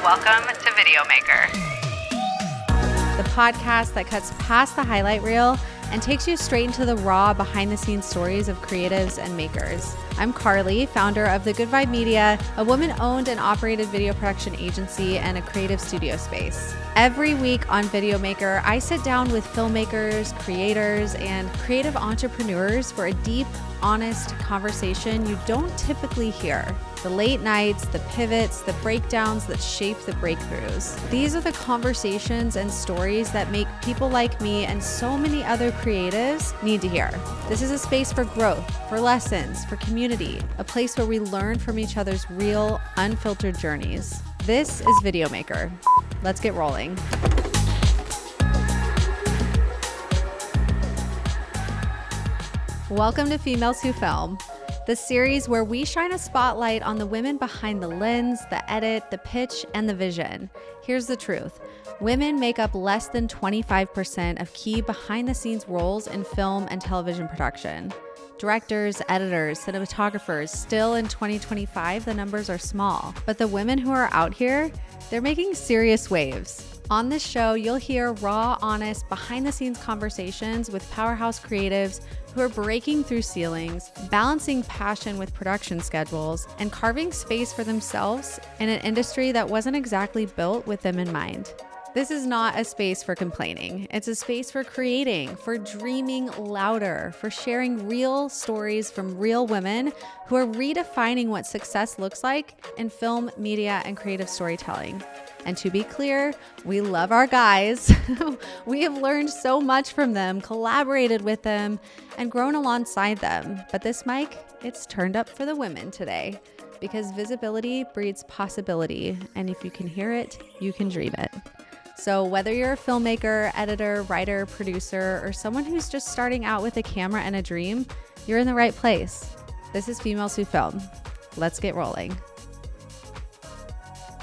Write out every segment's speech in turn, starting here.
Welcome to VDEOMKR, the podcast that cuts past the highlight reel and takes you straight into the raw behind-the-scenes stories of creatives and makers. I'm Carly, founder of The Good Vibe Media, a woman-owned and operated video production agency and a creative studio space. Every week on VDEOMKR, I sit down with filmmakers, creators, and creative entrepreneurs for a deep, honest conversation you don't typically hear. The late nights, the pivots, the breakdowns that shape the breakthroughs. These are the conversations and stories that make people like me and so many other creatives need to hear. This is a space for growth, for lessons, for community, a place where we learn from each other's real, unfiltered journeys. This is VDEOMKR. Let's get rolling. Welcome to Females Who Film, the series where we shine a spotlight on the women behind the lens, the edit, the pitch, and the vision. Here's the truth. Women make up less than 25% of key behind-the-scenes roles in film and television production. Directors, editors, cinematographers, still in 2025, the numbers are small. But the women who are out here, they're making serious waves. On this show, you'll hear raw, honest, behind-the-scenes conversations with powerhouse creatives who are breaking through ceilings, balancing passion with production schedules, and carving space for themselves in an industry that wasn't exactly built with them in mind. This is not a space for complaining. It's a space for creating, for dreaming louder, for sharing real stories from real women who are redefining what success looks like in film, media, and creative storytelling. And to be clear, we love our guys. We have learned so much from them, collaborated with them, and grown alongside them. But this mic, it's turned up for the women today because visibility breeds possibility. And if you can hear it, you can dream it. So whether you're a filmmaker, editor, writer, producer, or someone who's just starting out with a camera and a dream, you're in the right place. This is Females Who Film. Let's get rolling.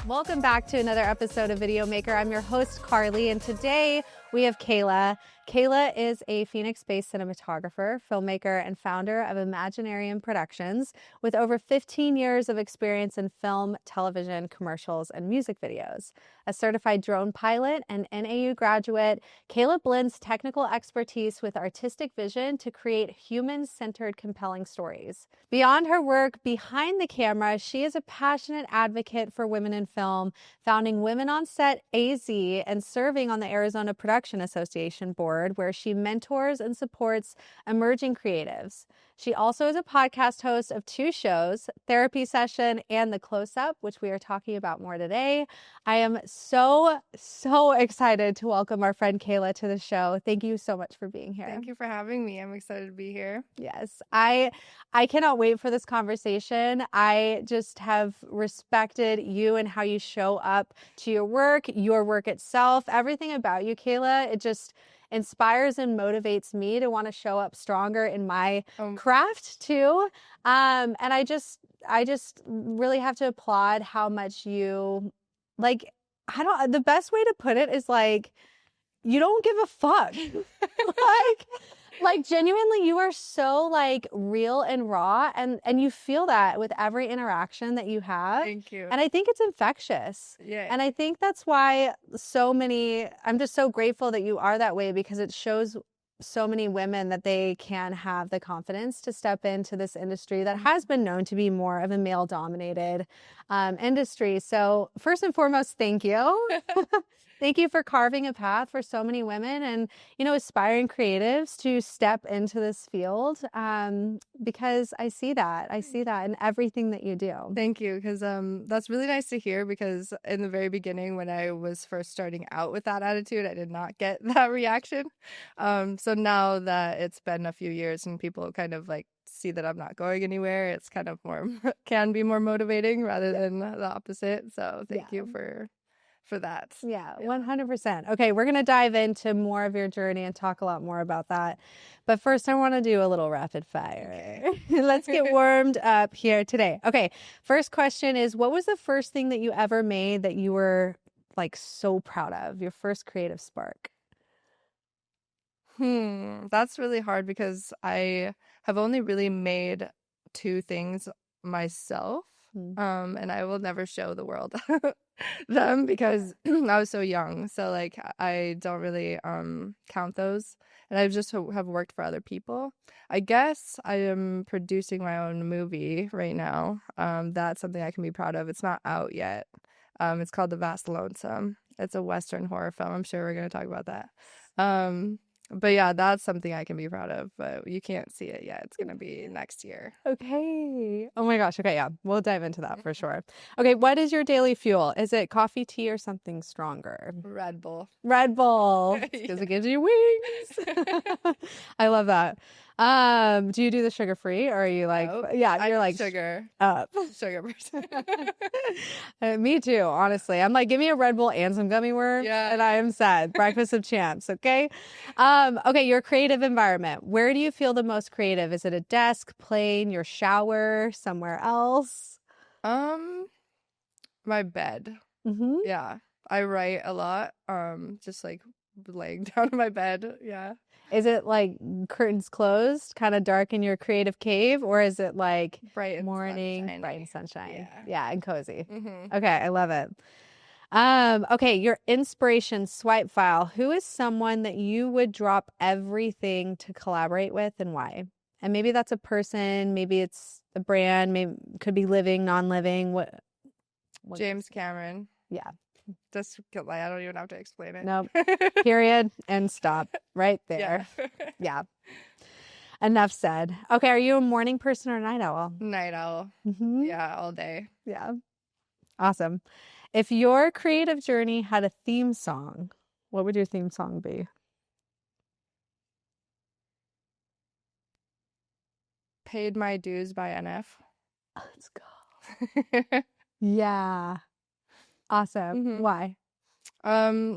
Welcome back to another episode of VDEOMKR. I'm your host, Carly, and today we have Kayla. Kayla is a Phoenix-based cinematographer, filmmaker, and founder of Emaginariumm Productions with over 15 years of experience in film, television, commercials, and music videos. A certified drone pilot and NAU graduate, Kayla blends technical expertise with artistic vision to create human-centered, compelling stories. Beyond her work behind the camera, she is a passionate advocate for women in film, founding Women on Set AZ and serving on the Arizona Production Association board, where she mentors and supports emerging creatives. She also is a podcast host of two shows, Therapy Session and The Close-Up, which we are talking about more today. I am so excited to welcome our friend Kayla to the show. Thank you so much for being here. Thank you for having me. I'm excited to be here. Yes, I cannot wait for this conversation. I just have respected you and how you show up to your work itself, everything about you, Kayla. It just inspires and motivates me to want to show up stronger in my craft too. And I just really have to applaud how much you the best way to put it is like, you don't give a fuck. like genuinely, you are so like real and raw, and you feel that with every interaction that you have. Thank you. And I think it's infectious. Yeah. And I think that's why I'm just so grateful that you are that way, because it shows so many women that they can have the confidence to step into this industry that has been known to be more of a male-dominated industry. So first and foremost, thank you. Thank you for carving a path for so many women and, aspiring creatives to step into this field, because I see that in everything that you do. Thank you, because that's really nice to hear, because in the very beginning, when I was first starting out with that attitude, I did not get that reaction. So now that it's been a few years and people kind of like see that I'm not going anywhere, it's kind of can be more motivating rather than the opposite. So thank you for that. Yeah, 100%. Okay, we're going to dive into more of your journey and talk a lot more about that. But first, I want to do a little rapid fire. Okay. Let's get warmed up here today. Okay, first question is, what was the first thing that you ever made that you were like so proud of? Your first creative spark? That's really hard because I have only really made two things myself. And I will never show the world them because I was so young. So like I don't really count those. And I just have worked for other people. I guess I am producing my own movie right now. That's something I can be proud of. It's not out yet. It's called The Vast Lonesome. It's a Western horror film. I'm sure we're going to talk about that. But yeah, that's something I can be proud of, but you can't see it yet. It's going to be next year. Okay. Oh my gosh. Okay. Yeah. We'll dive into that for sure. Okay. What is your daily fuel? Is it coffee, tea, or something stronger? Red Bull. Red Bull. Because it gives you wings. I love that. Do you do the sugar free or are you like, Nope. yeah, you're like sugar. Sugar person. Me too, honestly. I'm like, give me a Red Bull and some gummy worms, and I am set. Breakfast of champs, okay? Okay, your creative environment. Where do you feel the most creative? Is it a desk, plane, your shower, somewhere else? My bed. Mm-hmm. Yeah. I write a lot. Just like laying down in my bed. Yeah. Is it like curtains closed, kind of dark in your creative cave, or is it like bright and morning, sunshiny. bright and sunshine? Yeah. Yeah, and cozy. Mm-hmm. Okay, I love it. Okay, your inspiration swipe file. Who is someone that you would drop everything to collaborate with and why? And maybe that's a person, maybe it's a brand, maybe could be living, non-living. What James Cameron. Yeah. Just I don't even have to explain it. Nope. Period and stop right there. Yeah. Enough said. Okay, are you a morning person or a night owl? Night owl. Mm-hmm. Yeah, all day. Yeah. Awesome. If your creative journey had a theme song, what would your theme song be? Paid My Dues by NF. Let's go. Yeah. Awesome. Mm-hmm. Why?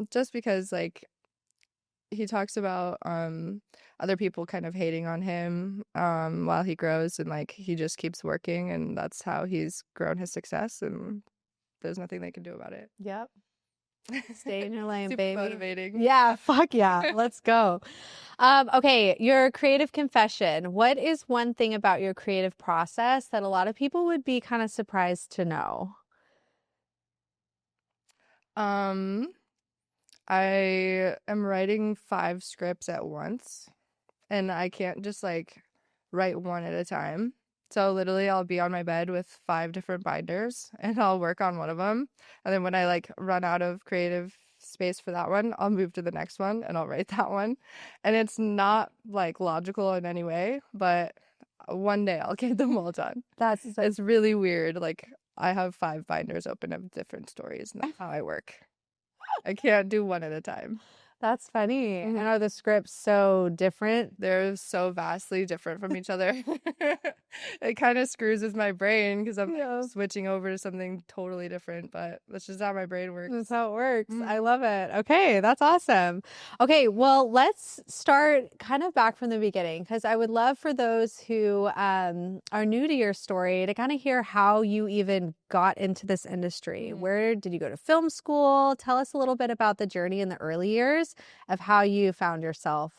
Just because like he talks about other people kind of hating on him while he grows, and like he just keeps working, and that's how he's grown his success, and there's nothing they can do about it. Yep. Stay in your lane, Super baby. motivating. Yeah, fuck yeah. Let's go. Okay, your creative confession. What is one thing about your creative process that a lot of people would be kind of surprised to know? I am writing 5 scripts at once, and I can't just like write one at a time. So literally I'll be on my bed with 5 different binders and I'll work on one of them. And then when I like run out of creative space for that one, I'll move to the next one and I'll write that one. And it's not like logical in any way, but one day I'll get them all done. It's really weird. Like I have 5 binders open of different stories, and that's how I work. I can't do one at a time. That's funny. Mhm. And are the scripts so different? They're so vastly different from each other. It kind of screws with my brain because I'm switching over to something totally different, but that's just how my brain works. That's how it works. I love it. Okay, that's awesome. Okay, well, let's start kind of back from the beginning because I would love for those who are new to your story to kind of hear how you even got into this industry. Where did you go to film school? Tell us a little bit about the journey in the early years of how you found yourself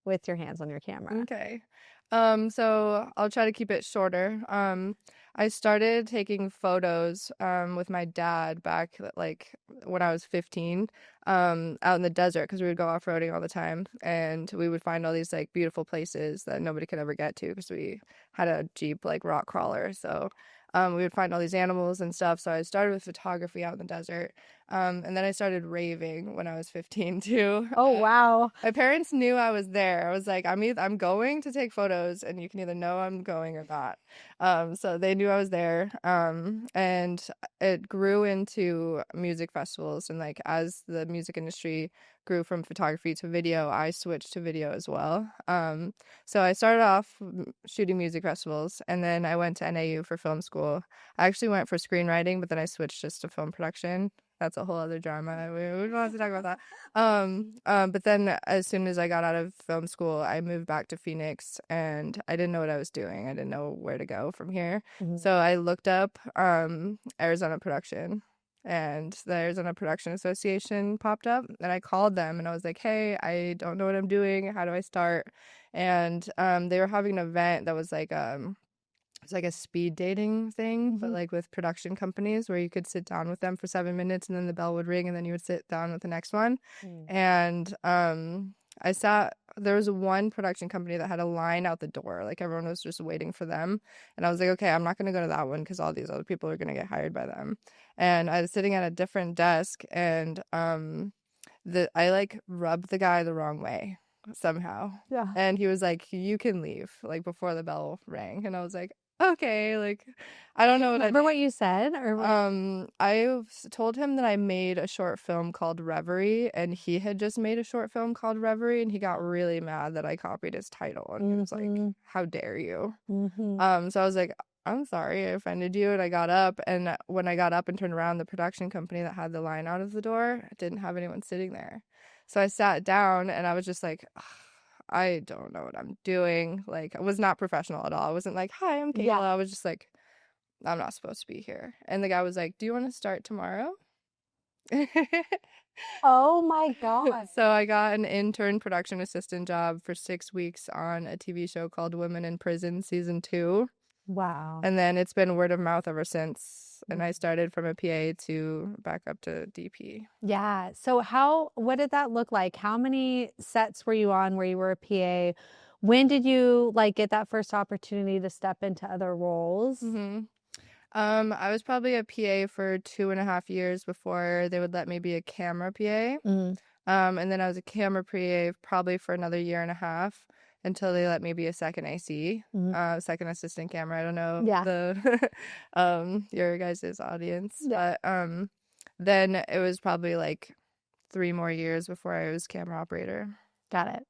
with your hands on your camera. Okay. So I'll try to keep it shorter. I started taking photos with my dad back like when I was 15 out in the desert because we would go off-roading all the time, and we would find all these like beautiful places that nobody could ever get to because we had a Jeep like rock crawler. So we would find all these animals and stuff. So I started with photography out in the desert. And then I started raving when I was 15 too. Oh, wow. My parents knew I was there. I was like, I'm going to take photos, and you can either know I'm going or not. So they knew I was there. And it grew into music festivals. And like as the music industry grew from photography to video, I switched to video as well. So I started off shooting music festivals, and then I went to NAU for film school. I actually went for screenwriting, but then I switched just to film production. That's a whole other drama. We don't have to talk about that. But then as soon as I got out of film school, I moved back to Phoenix, and I didn't know what I was doing. I didn't know where to go from here. So I looked up Arizona Production, and the Arizona Production Association popped up, and I called them and I was like, hey, I don't know what I'm doing. How do I start? And they were having an event that was like it's like a speed dating thing, but like with production companies where you could sit down with them for 7 minutes and then the bell would ring and then you would sit down with the next one. And there was one production company that had a line out the door. Like everyone was just waiting for them. And I was like, okay, I'm not going to go to that one because all these other people are going to get hired by them. And I was sitting at a different desk and I like rubbed the guy the wrong way somehow. Yeah. And he was like, you can leave, like before the bell rang. And I was like, okay, like I don't know what Remember what you said? Or I told him that I made a short film called Reverie, and he had just made a short film called Reverie, and he got really mad that I copied his title, and he was like, how dare you? So I was like, I'm sorry I offended you. And I got up, and when I got up and turned around, the production company that had the line out of the door didn't have anyone sitting there. So I sat down and I was just like, I don't know what I'm doing. Like, I was not professional at all. I wasn't like, hi, I'm Kayla. Yeah. I was just like, I'm not supposed to be here. And the guy was like, do you want to start tomorrow? oh my God. So I got an intern production assistant job for 6 weeks on a TV show called Women in Prison season 2. Wow. And then it's been word of mouth ever since. And I started from a PA to back up to DP. Yeah. So what did that look like? How many sets were you on where you were a PA? When did you like get that first opportunity to step into other roles? I was probably a PA for 2.5 years before they would let me be a camera PA. And then I was a camera PA probably for another 1.5 years until they let me be a second AC, second assistant camera. I don't know your guys' audience, but then it was probably like 3 more years before I was camera operator. Got it.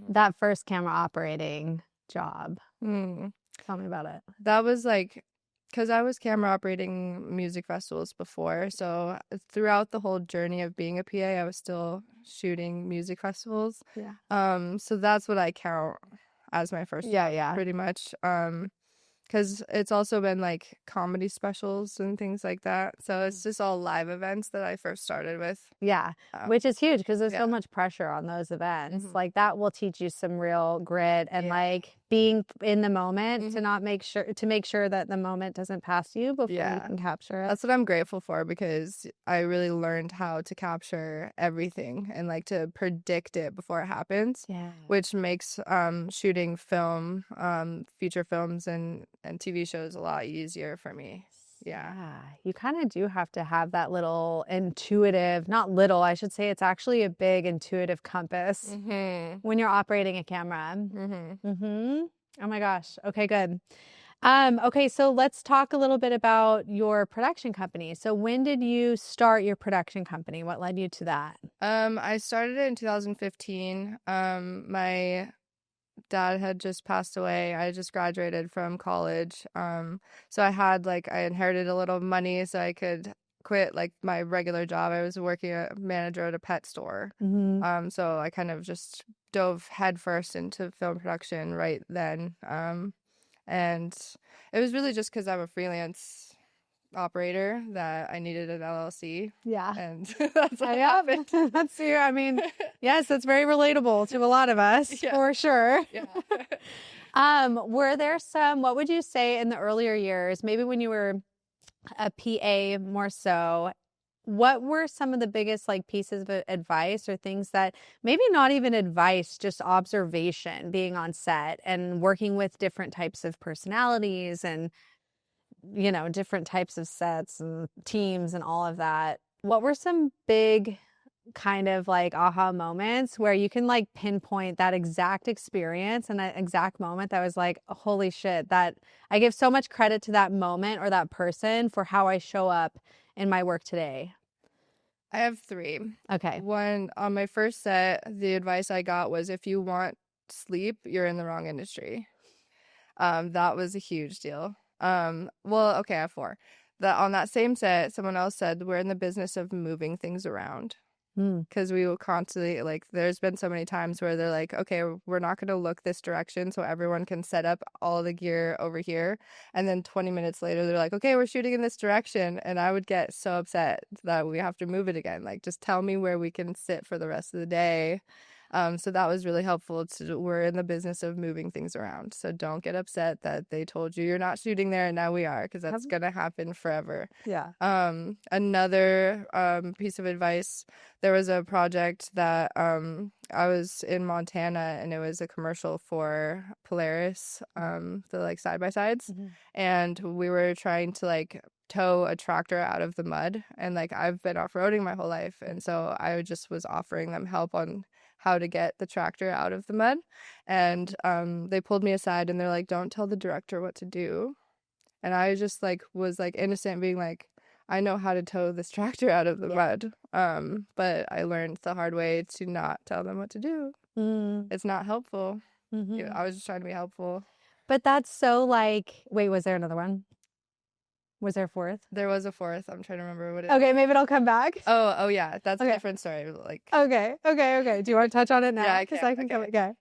That first camera operating job. Tell me about it. That was like, because I was camera operating music festivals before, so throughout the whole journey of being a PA, I was still shooting music festivals. So that's what I count as my first job, pretty much. Because it's also been like comedy specials and things like that. So it's just all live events that I first started with. Yeah, which is huge because there's so much pressure on those events. Like that will teach you some real grit and like being in the moment to make sure that the moment doesn't pass you before you can capture it. That's what I'm grateful for, because I really learned how to capture everything and like to predict it before it happens. Which makes shooting film, feature films and TV shows a lot easier for me. You kind of do have to have that little intuitive, not little, I should say it's actually a big intuitive compass when you're operating a camera. Oh my gosh. Okay, good. Okay, so let's talk a little bit about your production company. So when did you start your production company? What led you to that? I started it in 2015. My dad had just passed away. I just graduated from college. So I inherited a little money so I could quit like my regular job. I was working a manager at a pet store. So I kind of just dove headfirst into film production right then. And it was really just because I'm a freelance operator that I needed an LLC. And that's what happened. That's you. I mean, yes, that's very relatable to a lot of us for sure. Were there what would you say in the earlier years, maybe when you were a PA more so, what were some of the biggest like pieces of advice or things that maybe not even advice, just observation being on set and working with different types of personalities and different types of sets and teams and all of that? What were some big kind of like aha moments where you can like pinpoint that exact experience and that exact moment that was like, holy shit, that I give so much credit to that moment or that person for how I show up in my work today? I have 3. Okay. One, on my first set, the advice I got was, if you want sleep, you're in the wrong industry. That was a huge deal. Okay, I have 4. On that same set, someone else said, we're in the business of moving things around. Because we will constantly, like, there's been so many times where they're like, okay, we're not going to look this direction so everyone can set up all the gear over here. And then 20 minutes later, they're like, okay, we're shooting in this direction. And I would get so upset that we have to move it again. Like, just tell me where we can sit for the rest of the day. So that was really helpful. We're in the business of moving things around. So don't get upset that they told you you're not shooting there and now we are, because that's going to happen forever. Yeah. Another piece of advice, there was a project that I was in Montana, and it was a commercial for Polaris, the like side-by-sides. And we were trying to like tow a tractor out of the mud, and like I've been off-roading my whole life, and so I just was offering them help on how to get the tractor out of the mud. And they pulled me aside and they're like, don't tell the director what to do. And I just like was like innocent, being like, I know how to tow this tractor out of the mud. But I learned the hard way to not tell them what to do. It's not helpful. I was just trying to be helpful. But that's so like, wait, was there another one? Was there a fourth? There was a fourth. I'm trying to remember what it Okay, maybe it'll come back. Oh yeah, that's a different story. Like Okay. Do you want to touch on it now? Yeah, Because I can come. Okay.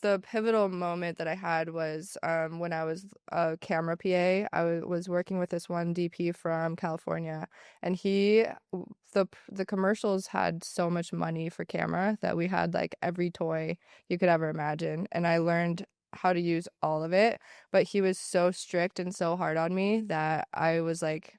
The pivotal moment that I had was when I was a camera PA. I was working with this one DP from California, and the commercials had so much money for camera that we had like every toy you could ever imagine, and I learned how to use all of it. But he was so strict and so hard on me that I was like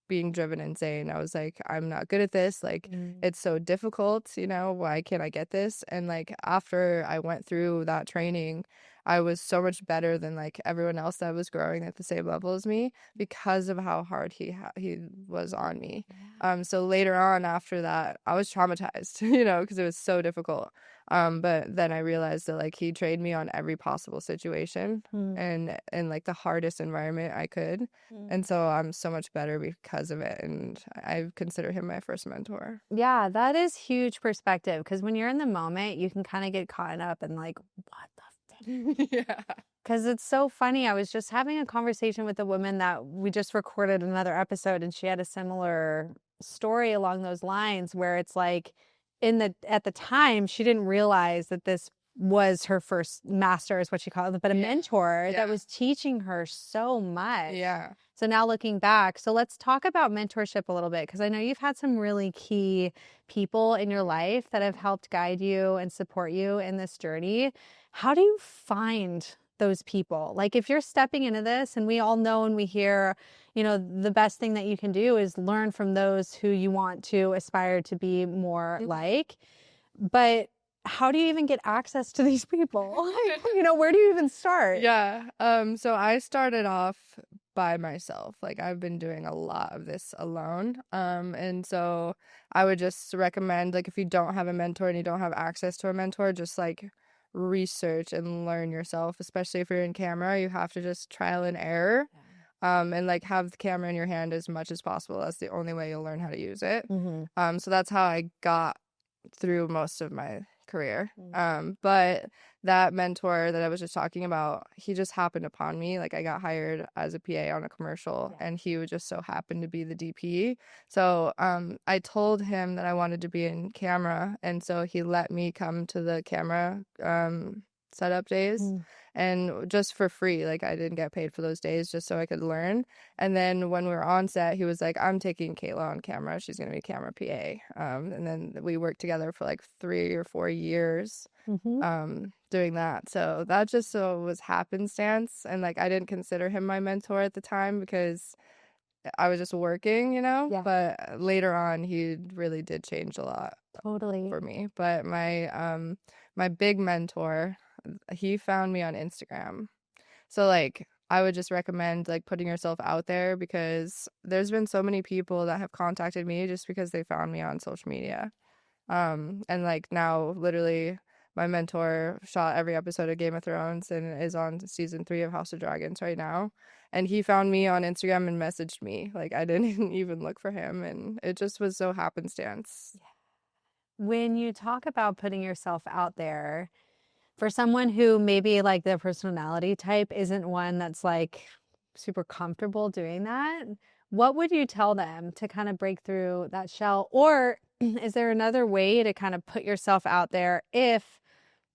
being driven insane. I was like, I'm not good at this. Like, it's so difficult, why can't I get this? And like, after I went through that training, I was so much better than like everyone else that was growing at the same level as me, because of how hard he was on me. So later on after that, I was traumatized, because it was so difficult. But then I realized that like he trained me on every possible situation and in like the hardest environment I could. And so I'm so much better because of it. And I consider him my first mentor. Yeah, that is huge perspective, because when you're in the moment, you can kind of get caught up in like, what the fuck? Yeah. Because it's so funny. I was just having a conversation with a woman that we just recorded another episode, and she had a similar story along those lines, where it's like at the time she didn't realize that this was her first master, is what she called it, but a mentor that was teaching her so much. Yeah. So now looking back, so let's talk about mentorship a little bit, because I know you've had some really key people in your life that have helped guide you and support you in this journey. How do you find those people? Like, if you're stepping into this, and we all know and we hear, the best thing that you can do is learn from those who you want to aspire to be more like, but how do you even get access to these people? Where do you even start? Yeah. So I started off by myself. Like, I've been doing a lot of this alone. And so I would just recommend, like, if you don't have a mentor and you don't have access to a mentor, just like research and learn yourself. Especially if you're in camera, you have to just trial and error. And like have the camera in your hand as much as possible. That's the only way you'll learn how to use it. So that's how I got through most of my career. But that mentor that I was just talking about, he just happened upon me. Like, I got hired as a PA on a commercial, and he would just so happen to be the DP. So I told him that I wanted to be in camera, and so he let me come to the camera setup days. And just for free, like, I didn't get paid for those days, just so I could learn. And then when we were on set, he was like, I'm taking Kayla on camera. She's going to be camera PA. And then we worked together for like 3 or 4 years doing that. So that just was happenstance. And like, I didn't consider him my mentor at the time because I was just working, But later on, he really did change a lot. Totally. For me. But my big mentor, he found me on Instagram. So like, I would just recommend like putting yourself out there, because there's been so many people that have contacted me just because they found me on social media. And like, now literally my mentor shot every episode of Game of Thrones and is on season 3 of House of Dragons right now. And he found me on Instagram and messaged me. Like, I didn't even look for him, and it just was so happenstance. When you talk about putting yourself out there, for someone who maybe like their personality type isn't one that's like super comfortable doing that, what would you tell them to kind of break through that shell? Or is there another way to kind of put yourself out there if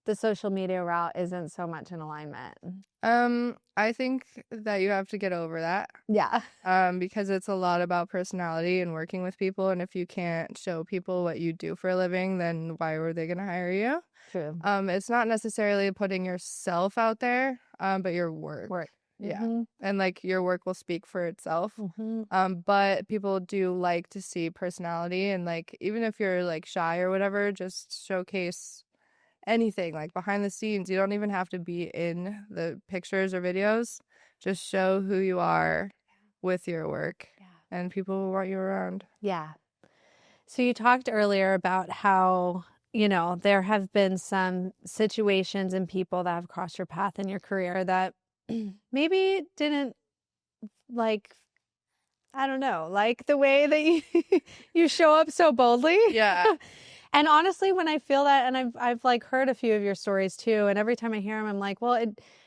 the social media route isn't so much in alignment? I think that you have to get over that. Yeah. Because it's a lot about personality and working with people, and if you can't show people what you do for a living, then why were they gonna hire you? True. It's not necessarily putting yourself out there, but your work. Yeah. And like your work will speak for itself. But people do like to see personality, and like even if you're like shy or whatever, just showcase anything like behind the scenes. You don't even have to be in the pictures or videos. Just show who you are with your work, and people will want you around. Yeah. So you talked earlier about how, you know, there have been some situations and people that have crossed your path in your career that maybe didn't like, I don't know, like the way that you show up so boldly. Yeah. And honestly, when I feel that, and I've like heard a few of your stories too, and every time I hear them, I'm like, well,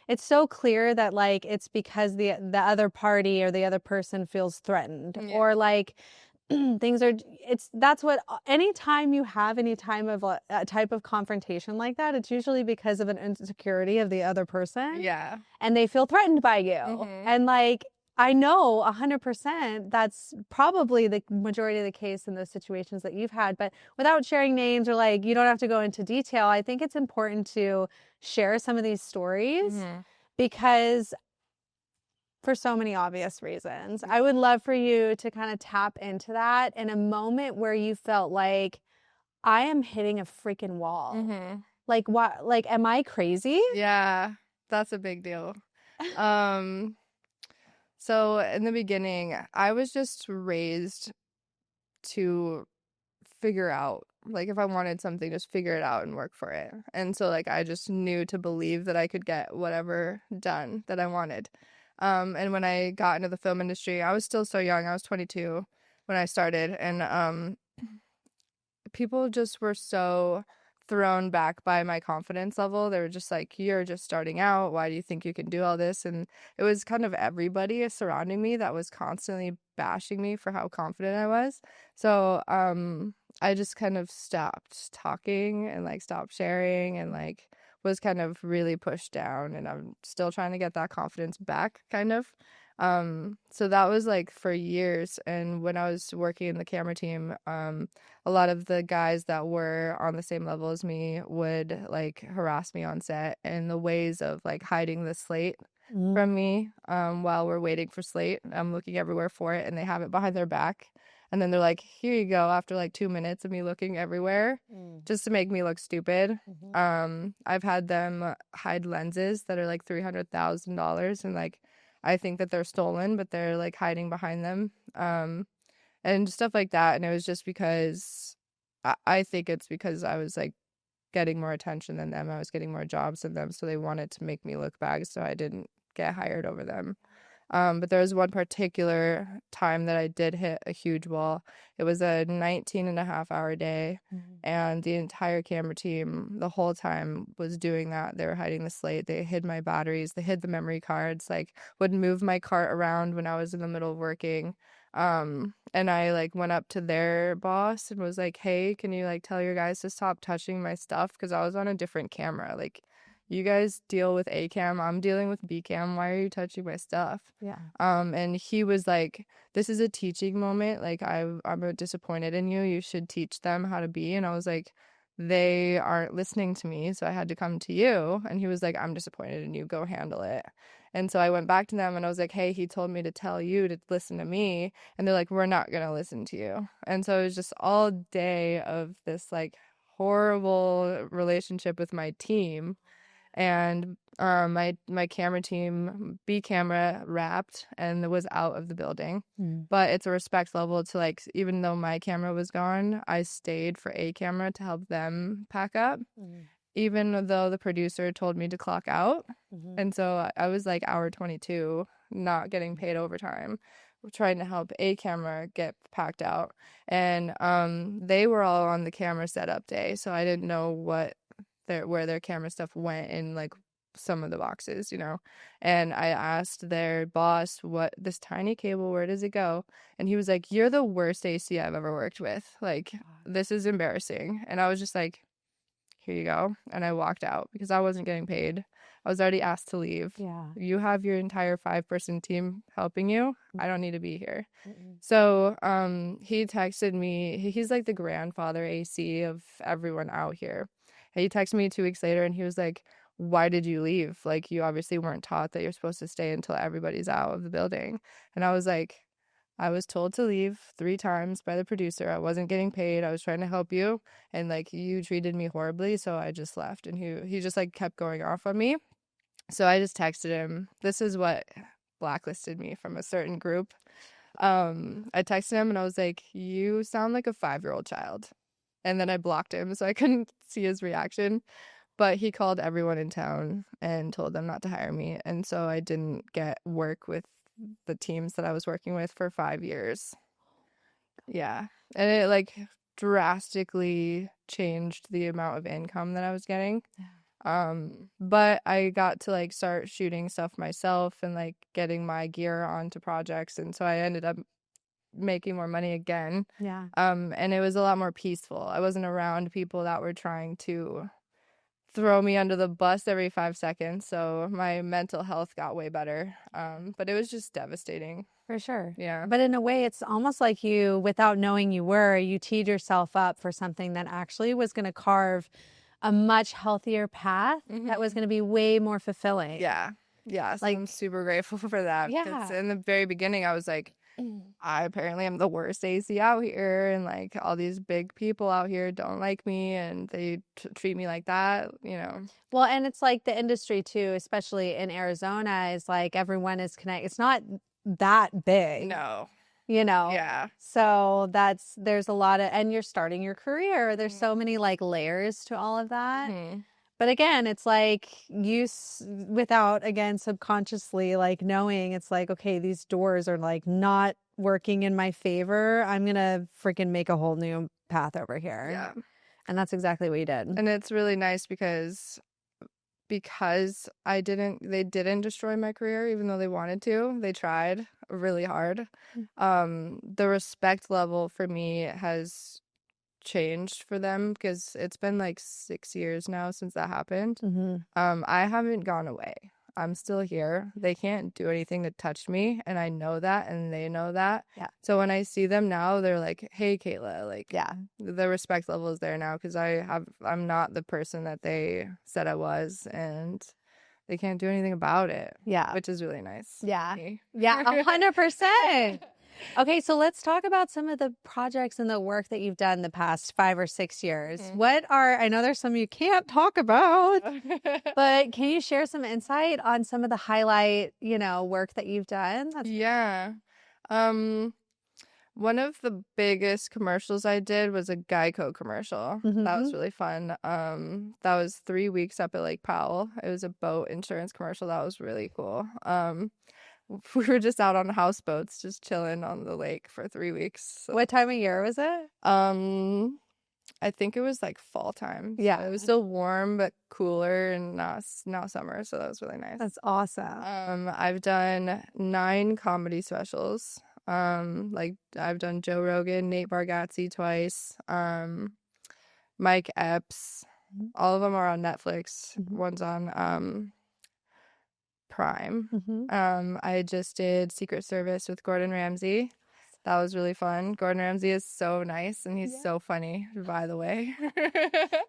it's so clear that like it's because the other party or the other person feels threatened, or like things are. That's what anytime you have any time of a type of confrontation like that, it's usually because of an insecurity of the other person. Yeah. And they feel threatened by you, and like. I know 100% that's probably the majority of the case in those situations that you've had, but without sharing names or like, you don't have to go into detail. I think it's important to share some of these stories because for so many obvious reasons. I would love for you to kind of tap into that in a moment where you felt like I am hitting a freaking wall. Like what, like, am I crazy? Yeah, that's a big deal. So in the beginning, I was just raised to figure out, like, if I wanted something, just figure it out and work for it. And so, like, I just knew to believe that I could get whatever done that I wanted. And when I got into the film industry, I was still so young. I was 22 when I started, and people just were so thrown back by my confidence level. They were just like, you're just starting out. Why do you think you can do all this? And it was kind of everybody surrounding me that was constantly bashing me for how confident I was. So I just kind of stopped talking and like stopped sharing and like was kind of really pushed down, and I'm still trying to get that confidence back kind of. So that was like for years. And when I was working in the camera team, a lot of the guys that were on the same level as me would like harass me on set, and the ways of like hiding the slate from me while we're waiting for slate. I'm looking everywhere for it, and they have it behind their back. And then they're like, here you go, after like 2 minutes of me looking everywhere just to make me look stupid. I've had them hide lenses that are like $300,000, and like I think that they're stolen, but they're like hiding behind them. And stuff like that. And it was just because I think it's because I was like getting more attention than them. I was getting more jobs than them. So they wanted to make me look bad, so I didn't get hired over them. But there was one particular time that I did hit a huge wall. It was a 19-and-a-half-hour day, and the entire camera team the whole time was doing that. They were hiding the slate. They hid my batteries. They hid the memory cards, like would move my cart around when I was in the middle of working. And I like went up to their boss and was like, hey, can you like tell your guys to stop touching my stuff? Because I was on a different camera. Like, you guys deal with A cam, I'm dealing with B cam. Why are you touching my stuff? Yeah. And he was like, this is a teaching moment. Like, I'm disappointed in you. You should teach them how to be. And I was like, they aren't listening to me, so I had to come to you. And he was like, I'm disappointed in you. Go handle it. And so I went back to them and I was like, hey, he told me to tell you to listen to me. And they're like, we're not going to listen to you. And so it was just all day of this like horrible relationship with my team. And my camera team, B camera, wrapped and was out of the building. But it's a respect level to like, even though my camera was gone, I stayed for A camera to help them pack up, even though the producer told me to clock out. And so I was like hour 22, not getting paid overtime, trying to help A camera get packed out. And they were all on the camera setup day, so I didn't know where their camera stuff went in like some of the boxes, you know. And I asked their boss, what, this tiny cable, where does it go? And he was like, you're the worst AC I've ever worked with. Like, this is embarrassing. And I was just like, here you go. And I walked out because I wasn't getting paid. I was already asked to leave. Yeah. You have your entire 5-person team helping you. I don't need to be here. Mm-mm. So he texted me. He's like the grandfather AC of everyone out here. And he texted me 2 weeks later and he was like, why did you leave? Like, you obviously weren't taught that you're supposed to stay until everybody's out of the building. And I was like, I was told to leave 3 times by the producer. I wasn't getting paid. I was trying to help you. And like, you treated me horribly. So I just left. And he just like kept going off on me. So I just texted him. This is what blacklisted me from a certain group. I texted him and I was like, you sound like a 5-year-old child. And then I blocked him so I couldn't see his reaction. But he called everyone in town and told them not to hire me. And so I didn't get work with the teams that I was working with for 5 years. Yeah. And it like drastically changed the amount of income that I was getting. But I got to like start shooting stuff myself and like getting my gear onto projects. And so I ended up making more money again. Yeah. And it was a lot more peaceful. I wasn't around people that were trying to throw me under the bus every 5 seconds. So my mental health got way better. But it was just devastating. For sure. Yeah. But in a way, it's almost like you, without knowing you teed yourself up for something that actually was going to carve a much healthier path that was going to be way more fulfilling. Yeah. Yeah. So Like, I'm super grateful for that. Yeah. 'Cause in the very beginning, I was like, I apparently am the worst AC out here. And like all these big people out here don't like me and they treat me like that, you know. Well, and it's like the industry too, especially in Arizona, is like everyone is connected. It's not that big. No. You know? Yeah. So there's a lot of, and you're starting your career. There's so many like layers to all of that. But again, it's like without, again, subconsciously like knowing, it's like, okay, these doors are like not working in my favor. I'm going to freaking make a whole new path over here. Yeah. And that's exactly what you did. And it's really nice because they didn't destroy my career, even though they wanted to. They tried really hard. The respect level for me has changed for them because it's been like 6 years now since that happened. I haven't gone away. I'm still here. They can't do anything to touch me, and I know that, and they know that. Yeah. So when I see them now, they're like, "Hey, Kayla," like, yeah, the respect level is there now because I'm not the person that they said I was, and they can't do anything about it. Yeah, which is really nice. Yeah, yeah, 100%. Okay, so let's talk about some of the projects and the work that you've done the past 5 or 6 years. I know there's some you can't talk about, but can you share some insight on some of the highlight, work that you've done? Yeah. One of the biggest commercials I did was a GEICO commercial. That was really fun. That was 3 weeks up at Lake Powell. It was a boat insurance commercial. That was really cool. We were just out on houseboats, just chilling on the lake for 3 weeks. So. What time of year was it? I think it was like fall time. Yeah. So it was still warm but cooler and not summer. So that was really nice. That's awesome. I've done 9 comedy specials. Like I've done Joe Rogan, Nate Bargatze twice, Mike Epps. All of them are on Netflix. One's on Prime. I just did Secret Service with Gordon Ramsay. That was really fun. Gordon Ramsay is so nice and he's so funny, by the way.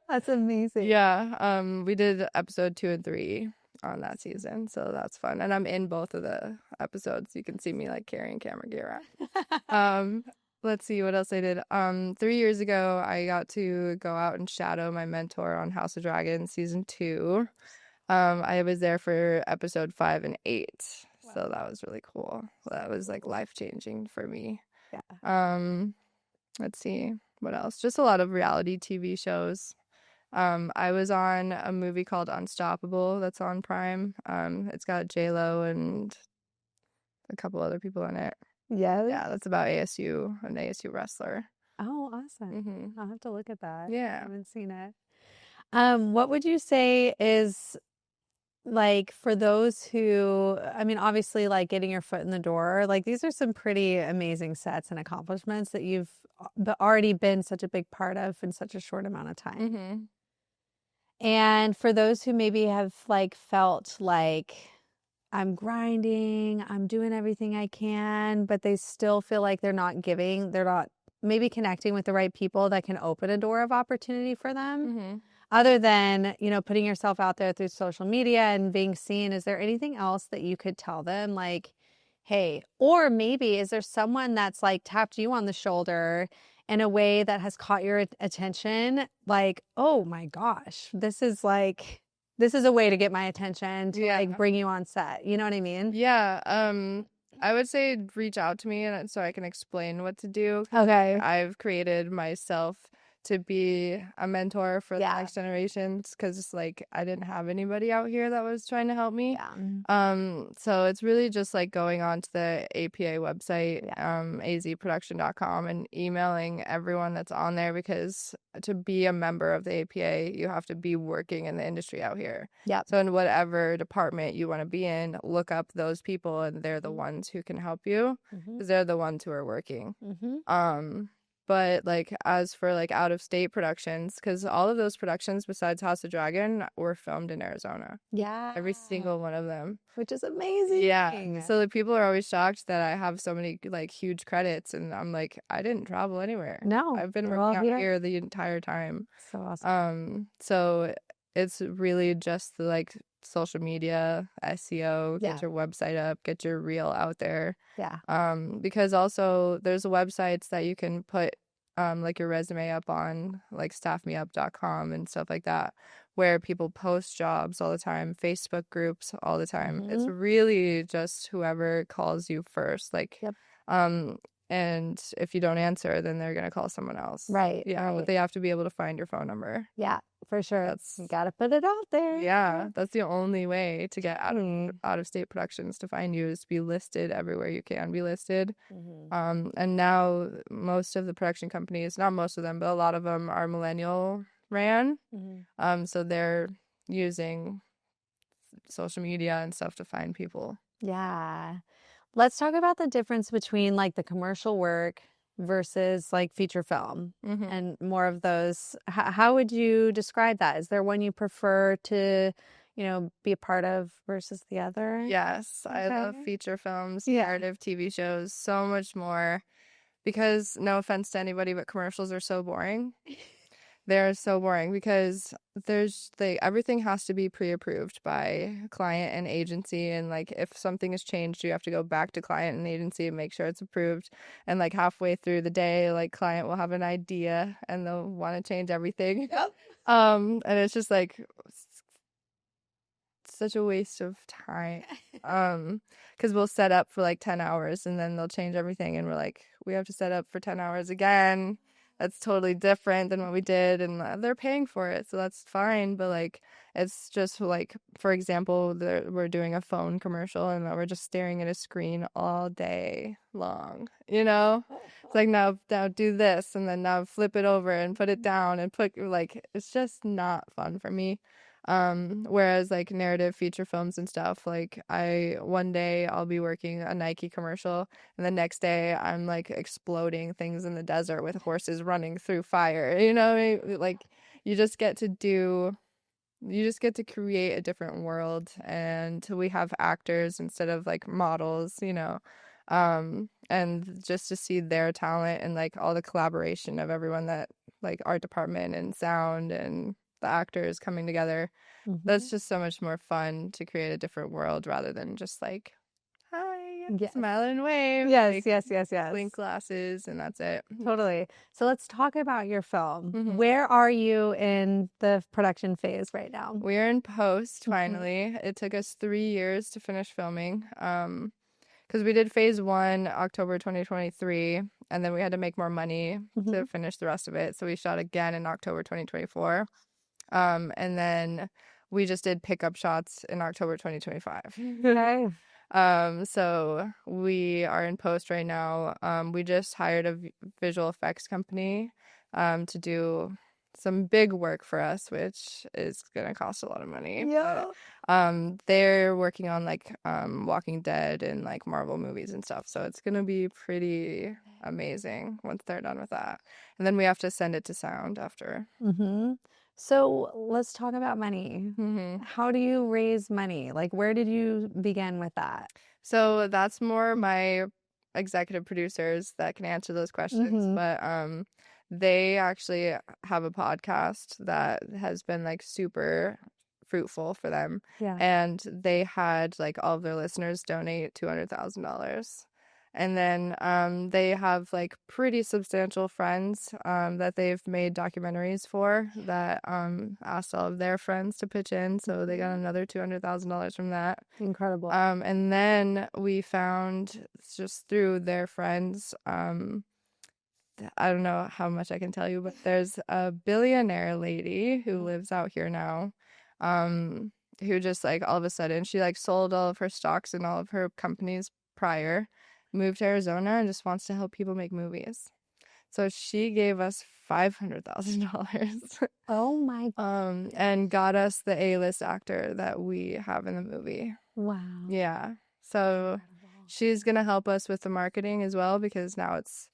That's amazing. Yeah. We did episode 2 and 3 on that season, so that's fun. And I'm in both of the episodes. You can see me like carrying camera gear around. Let's see what else I did. 3 years ago, I got to go out and shadow my mentor on House of Dragons season 2. I was there for episode 5 and 8. Wow. So that was really cool. That was like life-changing for me. Yeah. Let's see what else. Just a lot of reality TV shows. I was on a movie called Unstoppable that's on Prime. It's got J-Lo and a couple other people in it. Yeah. Yeah, that's about an ASU wrestler. Oh, awesome. I'll have to look at that. Yeah. I haven't seen it. What would you say is like for those who, I mean, obviously like getting your foot in the door, like these are some pretty amazing sets and accomplishments that you've already been such a big part of in such a short amount of time. And for those who maybe have like felt like I'm grinding, I'm doing everything I can, but they still feel like they're not giving, they're not maybe connecting with the right people that can open a door of opportunity for them. Mm-hmm. Other than, putting yourself out there through social media and being seen, is there anything else that you could tell them? Like, hey, or maybe is there someone that's like tapped you on the shoulder in a way that has caught your attention? Like, oh my gosh, this is a way to get my attention to like bring you on set. You know what I mean? Yeah. I would say reach out to me and so I can explain what to do. Okay. I've created myself to be a mentor for the next generations because it's like I didn't have anybody out here that was trying to help me. So it's really just like going on to the APA website, azproduction.com, and emailing everyone that's on there, because to be a member of the APA, you have to be working in the industry out here. So in whatever department you want to be in, look up those people, and they're the ones who can help you because they're the ones who are working. But like as for like out of state productions, because all of those productions besides House of Dragon were filmed in Arizona. Every single one of them, which is amazing. So the people are always shocked that I have so many like huge credits, and I'm like, I didn't travel anywhere. No, I've been working out here the entire time. So awesome. So it's really just the like social media, SEO, get your website up, get your reel out there. Because also there's websites that you can put like your resume up on, like staffmeup.com and stuff like that, where people post jobs all the time, Facebook groups all the time. It's really just whoever calls you first. Like and if you don't answer, then they're going to call someone else. But they have to be able to find your phone number. For sure. You got to put it out there. That's the only way to get out of state productions to find you, is to be listed everywhere you can be listed. And now most of the production companies, not most of them, but a lot of them are millennial ran. So they're using social media and stuff to find people. Let's talk about the difference between like the commercial work versus like feature film and more of those. How would you describe that? Is there one you prefer to, be a part of versus the other? Yes, I love feature films, narrative TV shows, so much more, because no offense to anybody, but commercials are so boring. They're so boring because everything has to be pre-approved by client and agency, and like if something is changed, you have to go back to client and agency and make sure it's approved. And like halfway through the day, like client will have an idea and they'll want to change everything. And it's just like such a waste of time. Because we'll set up for like 10 hours and then they'll change everything, and we're like, we have to set up for 10 hours again. That's totally different than what we did, and they're paying for it, so that's fine. But like, it's just like, for example, we're doing a phone commercial and we're just staring at a screen all day long. It's like, now do this, and then now flip it over and put it down and put, like, it's just not fun for me. Whereas like narrative feature films and stuff, like one day I'll be working a Nike commercial, and the next day I'm like exploding things in the desert with horses running through fire. Like you just get to create a different world, and we have actors instead of like models, and just to see their talent and like all the collaboration of everyone, that like art department and sound and the actors coming together. That's just so much more fun to create a different world rather than just like, hi, smile and wave. Yes. Blink glasses, and that's it. Totally. So let's talk about your film. Where are you in the production phase right now? We're in post, finally. It took us 3 years to finish filming. Because we did phase 1 October 2023, and then we had to make more money to finish the rest of it. So we shot again in October 2024. And then we just did pickup shots in October 2025. So we are in post right now. We just hired a visual effects company to do some big work for us, which is gonna cost a lot of money. But, they're working on like Walking Dead and like Marvel movies and stuff, so it's gonna be pretty amazing once they're done with that. And then we have to send it to sound after. So let's talk about money. Hmm. How do you raise money? Like, where did you begin with that? So that's more my executive producers that can answer those questions. Mm-hmm. But they actually have a podcast that has been like super fruitful for them. Yeah. And they had like all of their listeners donate $200,000. And then they have like pretty substantial friends that they've made documentaries for that asked all of their friends to pitch in. So they got another $200,000 from that. Incredible. And then we found just through their friends, I don't know how much I can tell you, but there's a billionaire lady who lives out here now, who just like all of a sudden she like sold all of her stocks in all of her companies prior, moved to Arizona and just wants to help people make movies. So she gave us $500,000. Oh my. And got us the A-list actor that we have in the movie. Wow. Yeah. So she's gonna help us with the marketing as well because now it's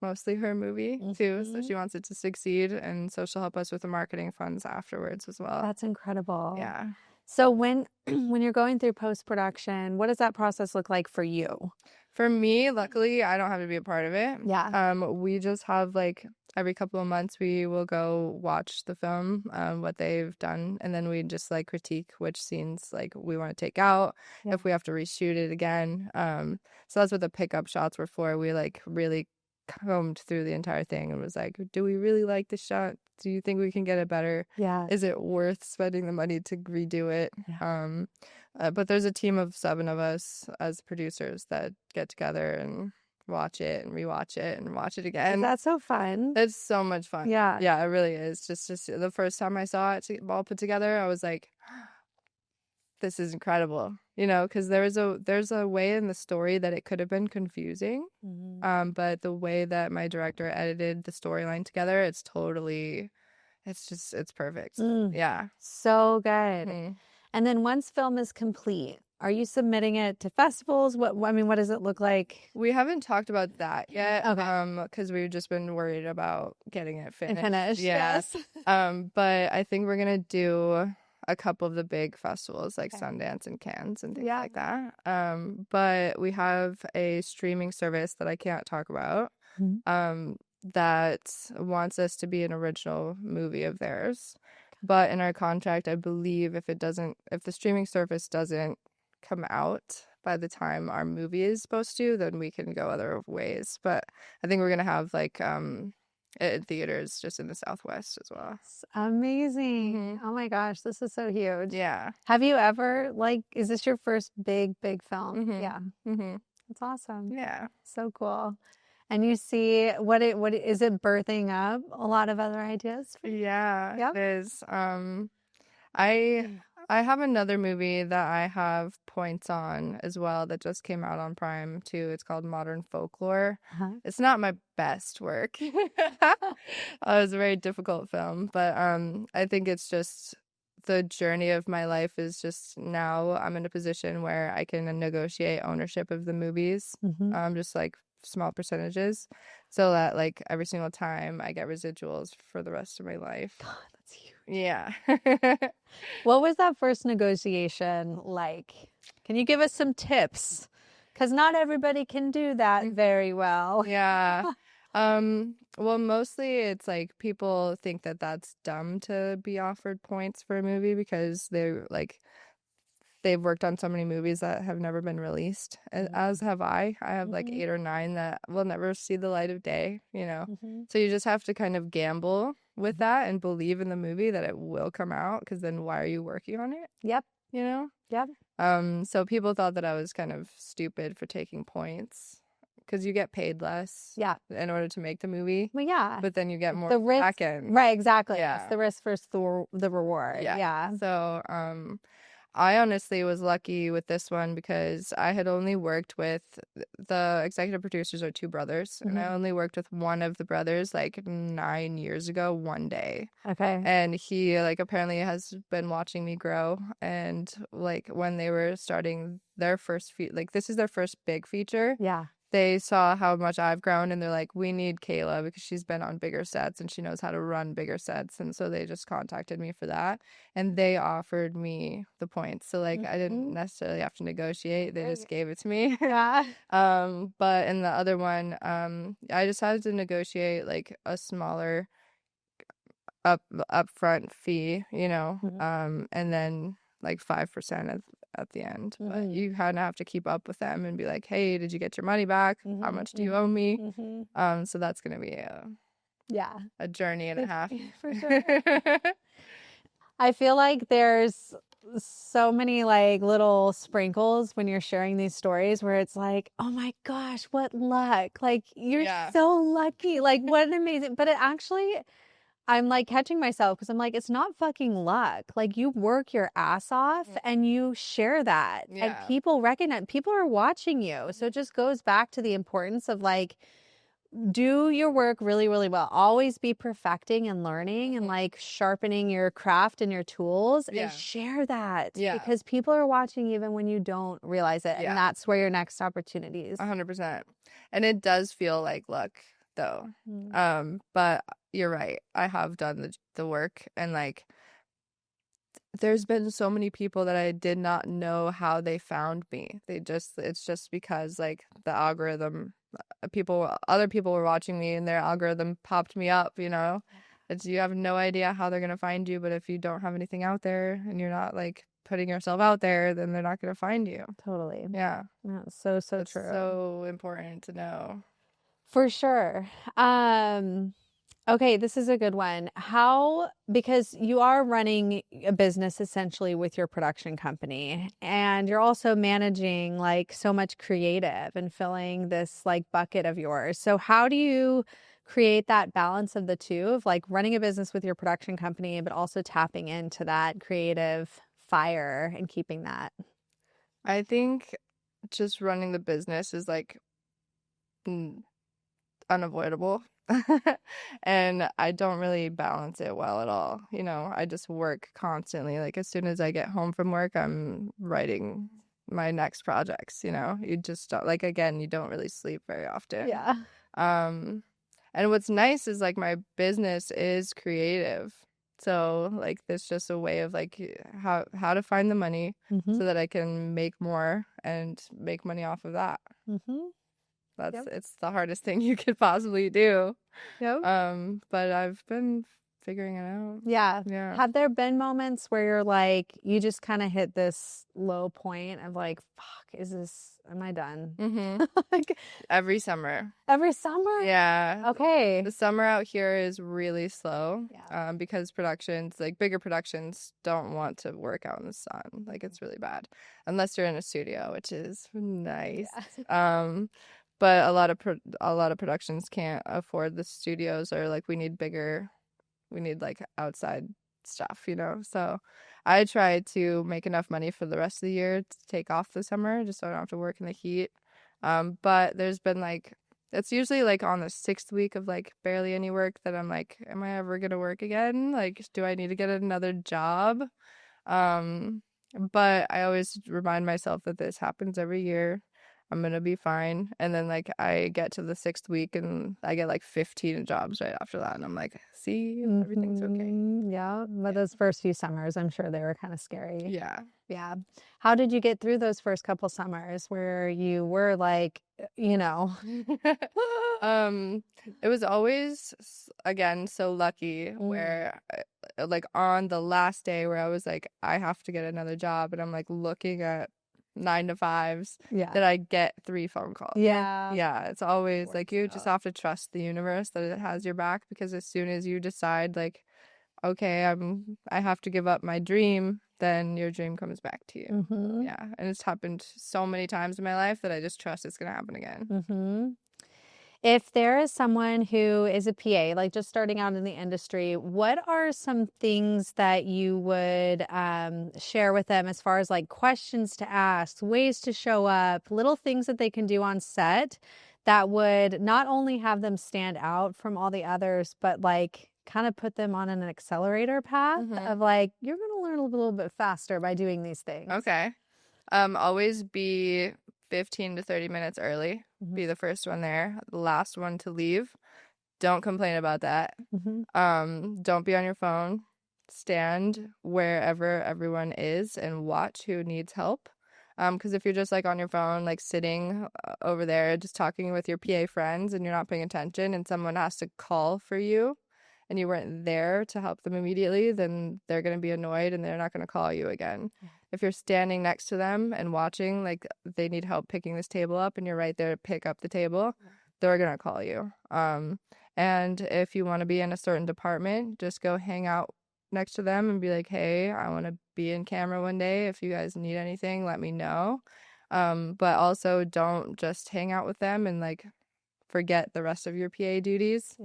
mostly her movie too. So she wants it to succeed, and so she'll help us with the marketing funds afterwards as well. That's incredible. Yeah. So when you're going through post-production, what does that process look like for you? For me, luckily, I don't have to be a part of it. Yeah. We just have like every couple of months we will go watch the film, what they've done, and then we just like critique which scenes like we want to take out, if we have to reshoot it again. So that's what the pickup shots were for. We like really combed through the entire thing and was like, do we really like the shot? Do you think we can get it better? Yeah. Is it worth spending the money to redo it? Yeah. But there's a team of 7 of us as producers that get together and watch it and rewatch it and watch it again. That's so fun. It's so much fun. Yeah. Yeah, it really is. Just the first time I saw it all put together, I was like, this is incredible. You know, because there's a way in the story that it could have been confusing. But the way that my director edited the storyline together, it's perfect. Yeah. So good. And then once film is complete, are you submitting it to festivals? What does it look like? We haven't talked about that yet. Okay. Because we've just been worried about getting it finished. Yeah. Yes. But I think we're gonna do a couple of the big festivals like Sundance and Cannes and things like that. But we have a streaming service that I can't talk about. That wants us to be an original movie of theirs. But in our contract, I believe if the streaming service doesn't come out by the time our movie is supposed to, then we can go other ways. But I think we're gonna have like it in theaters just in the Southwest as well. Amazing. Oh my gosh, this is so huge. Yeah. Have you ever is this your first big film? Yeah. That's awesome. Yeah. So cool. And you see what is it birthing up a lot of other ideas? Yeah. Yep. It is. I have another movie that I have points on as well that just came out on Prime too. It's called Modern Folklore. It's not my best work. It was a very difficult film, but I think it's just the journey of my life is just now I'm in a position where I can negotiate ownership of the movies, just like small percentages, so that like every single time I get residuals for the rest of my life. God, that's huge. Yeah. What was that first negotiation like? Can you give us some tips? Because not everybody can do that very well. Yeah. Well, mostly it's like people think that that's dumb to be offered points for a movie because they've worked on so many movies that have never been released, as have I. I have like 8 or 9 that will never see the light of day, you know? So you just have to kind of gamble with that and believe in the movie that it will come out, because then why are you working on it? Yep. You know? Yep. So people thought that I was kind of stupid for taking points because you get paid less in order to make the movie. Well, yeah. But then you get more the risk, back end. Right, exactly. Yeah. It's the risk versus the reward. Yeah. So I honestly was lucky with this one because I had only worked with the executive producers are 2 brothers, and I only worked with one of the brothers like 9 years ago, one day. Okay. And he like apparently has been watching me grow, and like when they were starting their first like this is their first big feature. Yeah. they saw how much I've grown, and they're like, we need Kayla because she's been on bigger sets and she knows how to run bigger sets. And so they just contacted me for that, and they offered me the points. So like I didn't necessarily have to negotiate. They just gave it to me. Yeah. But in the other one, I just had to negotiate like a smaller upfront fee, you know, and then like 5% at the end. But you kind of have to keep up with them and be like, hey, did you get your money back? How much do you owe me? So that's gonna be a journey and a half. For sure. I feel like there's so many like little sprinkles when you're sharing these stories where it's like, oh my gosh, what luck. Like you're so lucky. Like what an amazing, but it actually, I'm like catching myself because I'm like, it's not fucking luck. Like you work your ass off and you share that and people recognize, people are watching you. So it just goes back to the importance of like, do your work really, really well. Always be perfecting and learning and like sharpening your craft and your tools and share that because people are watching even when you don't realize it. And that's where your next opportunity is. 100%. And it does feel like luck though. But you're right. I have done the work, and like there's been so many people that I did not know how they found me. It's just because like the algorithm, other people were watching me and their algorithm popped me up, you know. You have no idea how they're going to find you, but if you don't have anything out there and you're not like putting yourself out there, then they're not going to find you. Totally. Yeah. That's so It's true. so important to know. For sure. Okay, this is a good one. Because you are running a business essentially with your production company, and you're also managing like so much creative and filling this like bucket of yours. So how do you create that balance of the two of like running a business with your production company, but also tapping into that creative fire and keeping that? I think just running the business is like unavoidable. And I don't really balance it well at all. You know, I just work constantly. Like as soon as I get home from work, I'm writing my next projects, you know. You just don't, like, again, you don't really sleep very often. Yeah. And what's nice is like my business is creative. So like there's just a way of like how to find the money so that I can make more and make money off of that. It's the hardest thing you could possibly do. But I've been figuring it out. Yeah. Have there been moments where you're like, you just kind of hit this low point of like, fuck, am I done? Like Every summer. Every summer? Yeah. Okay. The summer out here is really slow. Yeah. Because productions, like bigger productions, don't want to work out in the sun. Like it's really bad. Unless you're in a studio, which is nice. Yeah. But a lot of productions can't afford the studios, or like we need like outside stuff, you know. So I try to make enough money for the rest of the year to take off the summer just so I don't have to work in the heat. But there's been like, it's usually like on the 6th week of like barely any work that I'm like, am I ever gonna work again? Like, do I need to get another job? But I always remind myself that this happens every year. I'm gonna be fine. And then like I get to the 6th week and I get like 15 jobs right after that, and I'm like, see, everything's okay. Yeah, but those first few summers, I'm sure they were kind of scary. Yeah. How did you get through those first couple summers where you were like, you know? It was always, again, so lucky where like on the last day where I was like, I have to get another job, and I'm like looking at 9 to 5s that I get 3 phone calls. Yeah, it's always like you just have to trust the universe that it has your back, because as soon as you decide like, okay, I have to give up my dream, then your dream comes back to you. Yeah, and it's happened so many times in my life that I just trust it's gonna happen again. If there is someone who is a PA, like just starting out in the industry, what are some things that you would share with them as far as like questions to ask, ways to show up, little things that they can do on set that would not only have them stand out from all the others, but like kind of put them on an accelerator path of like, you're going to learn a little bit faster by doing these things. Okay. Always be 15 to 30 minutes early be the first one there, the last one to leave. Don't complain about that. Don't be on your phone. Stand wherever everyone is and watch who needs help. Because if you're just like on your phone, like sitting over there, just talking with your PA friends and you're not paying attention and someone has to call for you and you weren't there to help them immediately, then they're going to be annoyed and they're not going to call you again. If you're standing next to them and watching, like they need help picking this table up and you're right there to pick up the table, they're going to call you. And if you want to be in a certain department, just go hang out next to them and be like, hey, I want to be in camera one day. If you guys need anything, let me know. But also don't just hang out with them and like forget the rest of your PA duties.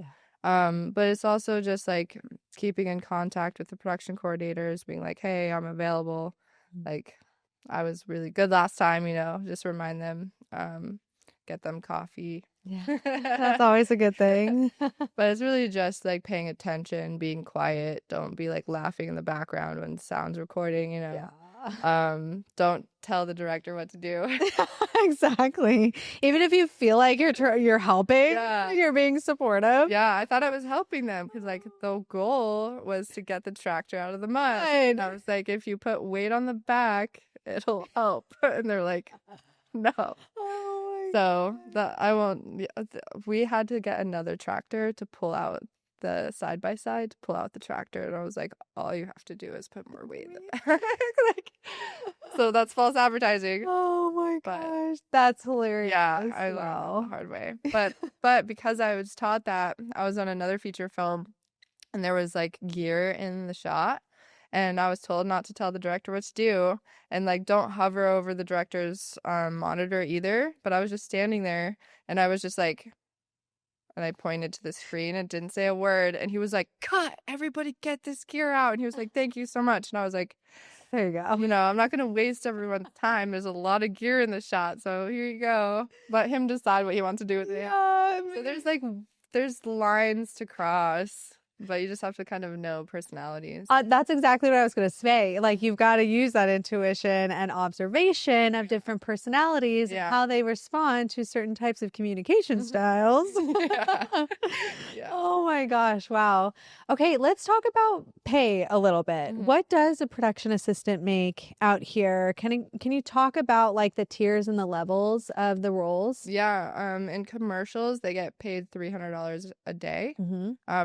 But it's also just like keeping in contact with the production coordinators, being like, hey, I'm available. Like I was really good last time, just remind them, get them coffee. That's always a good thing. But it's really just like paying attention, being quiet. Don't be like laughing in the background when the sound's recording, Don't tell the director what to do. Exactly. Even if you feel like you're helping, you're being supportive. Yeah, I thought I was helping them because like the goal was to get the tractor out of the mud. And I was like, if you put weight on the back, it'll help. And they're like, no. So I won't. We had to get another tractor to pull out the side by side to pull out the tractor, and I was like, all you have to do is put more weight in the back. So that's false advertising. Oh my gosh, that's hilarious. Yeah, I learned the hard way. But because I was taught that, I was on another feature film, and there was like gear in the shot. And I was told not to tell the director what to do and like don't hover over the director's monitor either. But I was just standing there and I was just like, and I pointed to the screen and didn't say a word. And he was like, cut, everybody get this gear out. And he was like, thank you so much. And I was like, there you go. I'm not going to waste everyone's time. There's a lot of gear in the shot. So here you go. Let him decide what he wants to do with it. So there's lines to cross. But you just have to kind of know personalities. That's exactly what I was going to say. Like, you've got to use that intuition and observation of different personalities and how they respond to certain types of communication styles. Oh my gosh. Wow. Okay, let's talk about pay a little bit. What does a production assistant make out here? Can you talk about like the tiers and the levels of the roles? Yeah. In commercials, they get paid $300 a day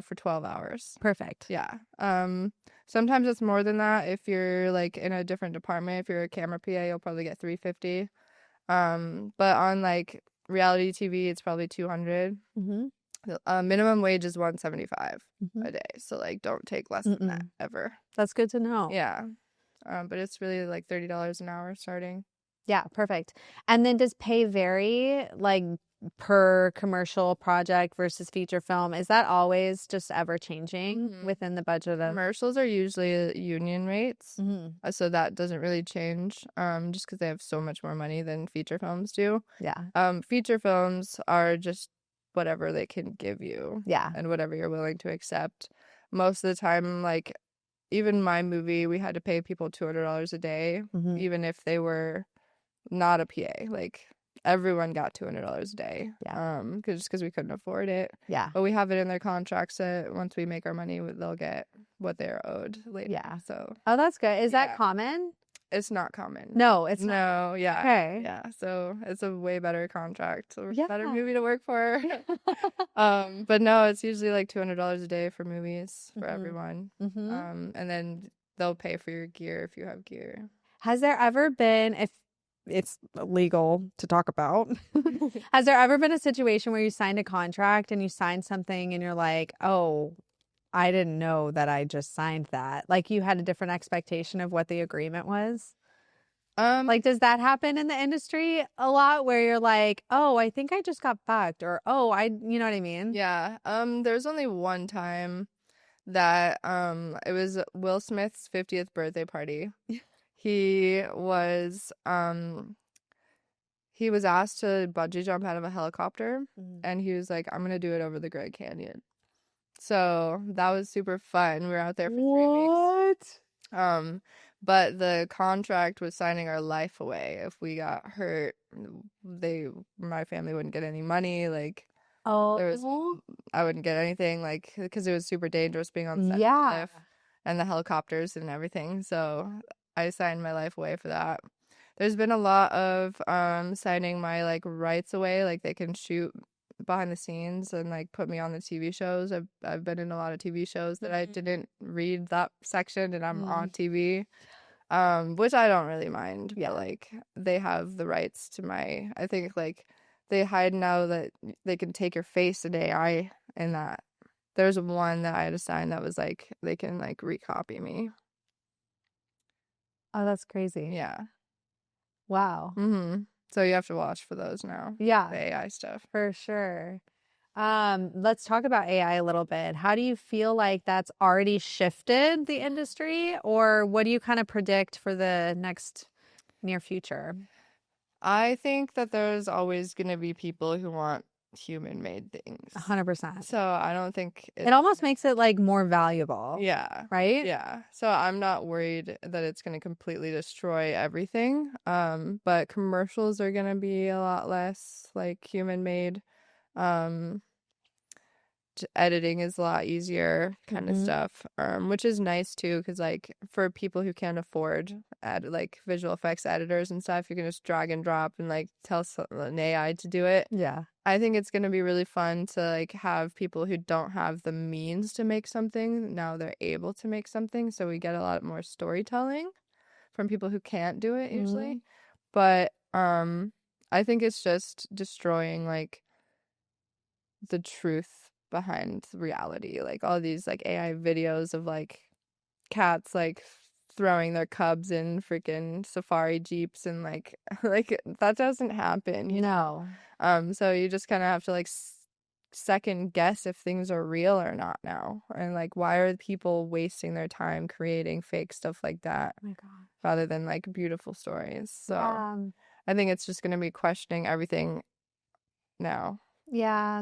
for 12 hours. Perfect. Yeah. Sometimes it's more than that. If you're like in a different department, if you're a camera PA, you'll probably get $350. But on like reality TV, it's probably $200. Minimum wage is $175 a day. So like don't take less than that ever. That's good to know. Yeah. But it's really like $30 an hour starting. Yeah, perfect. And then does pay vary like per commercial project versus feature film? Is that always just ever changing within the budget of commercials? Are usually union rates, so that doesn't really change just because they have so much more money than feature films do. Feature films are just whatever they can give you and whatever you're willing to accept. Most of the time, like even my movie, we had to pay people $200 a day even if they were not a PA. Like everyone got $200 a day. Because we couldn't afford it. But we have it in their contracts that once we make our money, they'll get what they're owed later. So that's good. Is that common? It's not common. No, it's not. No, Okay. Yeah. So it's a way better contract. A better movie to work for. But no, it's usually like $200 a day for movies for everyone. And then they'll pay for your gear if you have gear. Has there ever been, if it's legal to talk about, has there ever been a situation where you signed a contract and you signed something and you're like, oh, I didn't know that I just signed that? Like you had a different expectation of what the agreement was? Like, does that happen in the industry a lot where you're like, oh, I think I just got fucked, or, oh, you know what I mean? Yeah. There's only one time that it was Will Smith's 50th birthday party. He was asked to bungee jump out of a helicopter, and he was like, I'm gonna do it over the Grand Canyon. So that was super fun. We were out there for 3 weeks. But the contract was signing our life away. If we got hurt, my family wouldn't get any money. Like, there was, Oh, I wouldn't get anything, like, because it was super dangerous being on set yeah. and the helicopters and everything. So I signed my life away for that. There's been a lot of signing my like rights away, like they can shoot behind the scenes and like put me on the TV shows. I've been in a lot of TV shows that I didn't read that section and I'm on TV. Which I don't really mind, but like they have the rights to my, I think like they hide now that they can take your face and AI and that. There's one that I had to sign that was like they can like recopy me. Oh, that's crazy. Yeah. Wow. So you have to watch for those now. Yeah, The AI stuff. for sure. Let's talk about AI a little bit. How do you feel like that's already shifted the industry, or what do you kind of predict for the next near future? I think that there's always going to be people who want human-made things. 100%. So I don't think It almost makes it like more valuable. Yeah. Right? Yeah. So I'm not worried that it's going to completely destroy everything. But commercials are going to be a lot less like human-made. Um, Editing is a lot easier kind of stuff, which is nice too, because like for people who can't afford like visual effects editors and stuff, you can just drag and drop and like tell an AI to do it. Yeah. I think it's going to be really fun to like have people who don't have the means to make something, now they're able to make something, so we get a lot more storytelling from people who can't do it usually. But I think it's just destroying like the truth behind reality, like all these like AI videos of like cats like throwing their cubs in freaking safari jeeps and like like that doesn't happen, you know. So you just kind of have to like second guess if things are real or not now, and like why are people wasting their time creating fake stuff like that Oh my God. rather than like beautiful stories. So Yeah. I think it's just going to be questioning everything now. Yeah.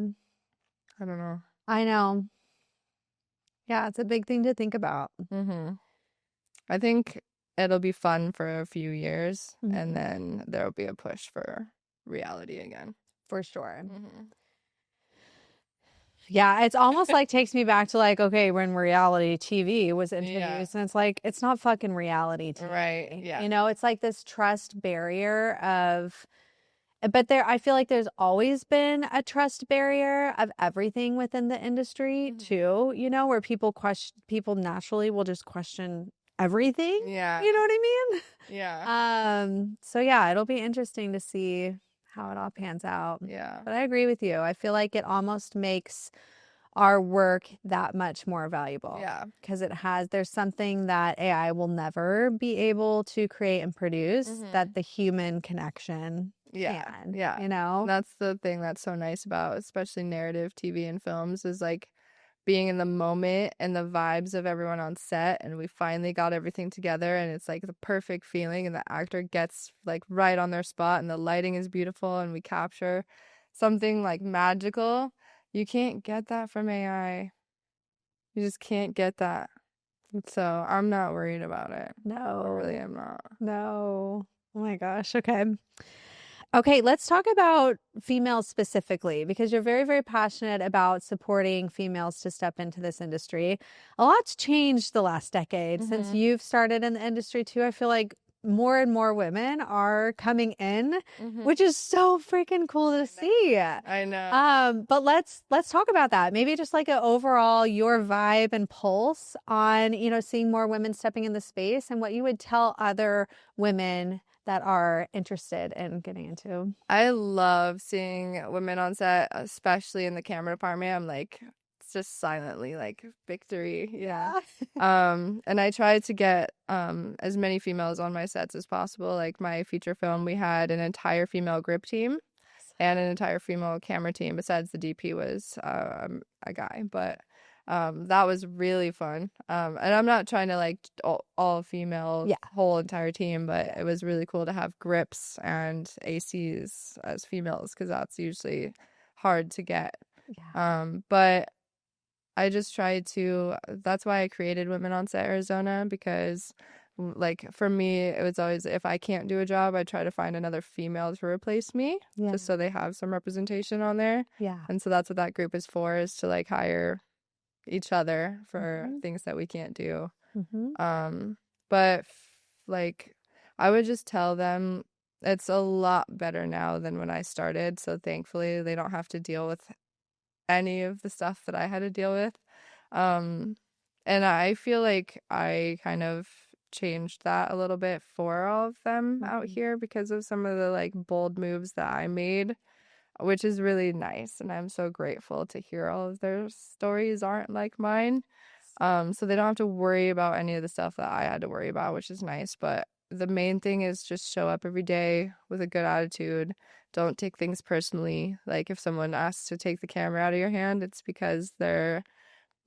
I don't know. I know. Yeah, it's a big thing to think about. I think it'll be fun for a few years, and Mhm. then there'll be a push for reality again. For sure. Yeah, it's almost like takes me back to like, okay, when reality TV was introduced, and it's like, it's not fucking reality TV. Right, yeah. You know, it's like this trust barrier of, but there, I feel like there's always been a trust barrier of everything within the industry too, you know, where people naturally will just question everything. Yeah. You know what I mean? Yeah. So yeah, it'll be interesting to see how it all pans out. Yeah. But I agree with you. I feel like it almost makes our work that much more valuable. Yeah. Because there's something that AI will never be able to create and produce that the human connection can. Yeah. You know? That's the thing that's so nice about especially narrative TV and films is like being in the moment and the vibes of everyone on set, and we finally got everything together and it's like the perfect feeling and the actor gets like right on their spot and the lighting is beautiful and we capture something like magical. You can't get that from AI. You just can't get that. So I'm not worried about it. I No. really am not. No. Oh my gosh. Okay. Okay, let's talk about females specifically because you're very, very passionate about supporting females to step into this industry. A lot's changed the last decade since you've started in the industry too. I feel like more and more women are coming in, which is so freaking cool to see. I know. But let's talk about that. Maybe just like a overall your vibe and pulse on, you know, seeing more women stepping in the space and what you would tell other women that are interested in getting into. I love seeing women on set, especially in the camera department. I'm like, it's just silently like victory. Yeah. And I try to get as many females on my sets as possible. Like my feature film, we had an entire female grip team and an entire female camera team. Besides the DP was a guy, but that was really fun. And I'm not trying to like all female whole entire team, but it was really cool to have grips and ACs as females because that's usually hard to get. But I just tried to, that's why I created Women on Set Arizona, because like for me, it was always, if I can't do a job, I try to find another female to replace me, just so they have some representation on there. Yeah. And so that's what that group is for, is to like hire each other for things that we can't do. But like I would just tell them it's a lot better now than when I started. So thankfully they don't have to deal with any of the stuff that I had to deal with. And I feel like I kind of changed that a little bit for all of them out here because of some of the like bold moves that I made, which is really nice. And I'm so grateful to hear all of their stories aren't like mine. So they don't have to worry about any of the stuff that I had to worry about, which is nice. But the main thing is just show up every day with a good attitude. Don't take things personally. Like if someone asks to take the camera out of your hand, it's because they're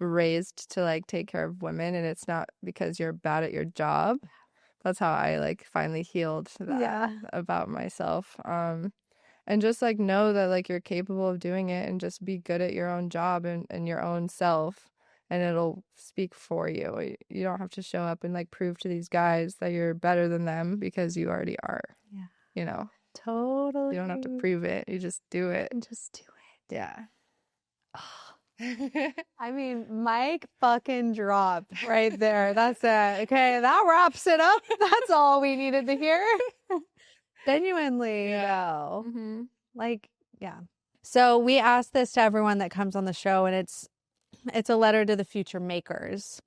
raised to like take care of women, and it's not because you're bad at your job. That's how I like finally healed that about myself. And just like know that like you're capable of doing it, and just be good at your own job and your own self, and it'll speak for you. You don't have to show up and like prove to these guys that you're better than them, because you already are. Yeah. You know? Totally. You don't have to prove it. You just do it. Just do it. Yeah. I mean, mic fucking drop right there. That's it. Okay, that wraps it up. That's all we needed to hear. Genuinely, though. Like, yeah. So we ask this to everyone that comes on the show, and it's a letter to the future makers,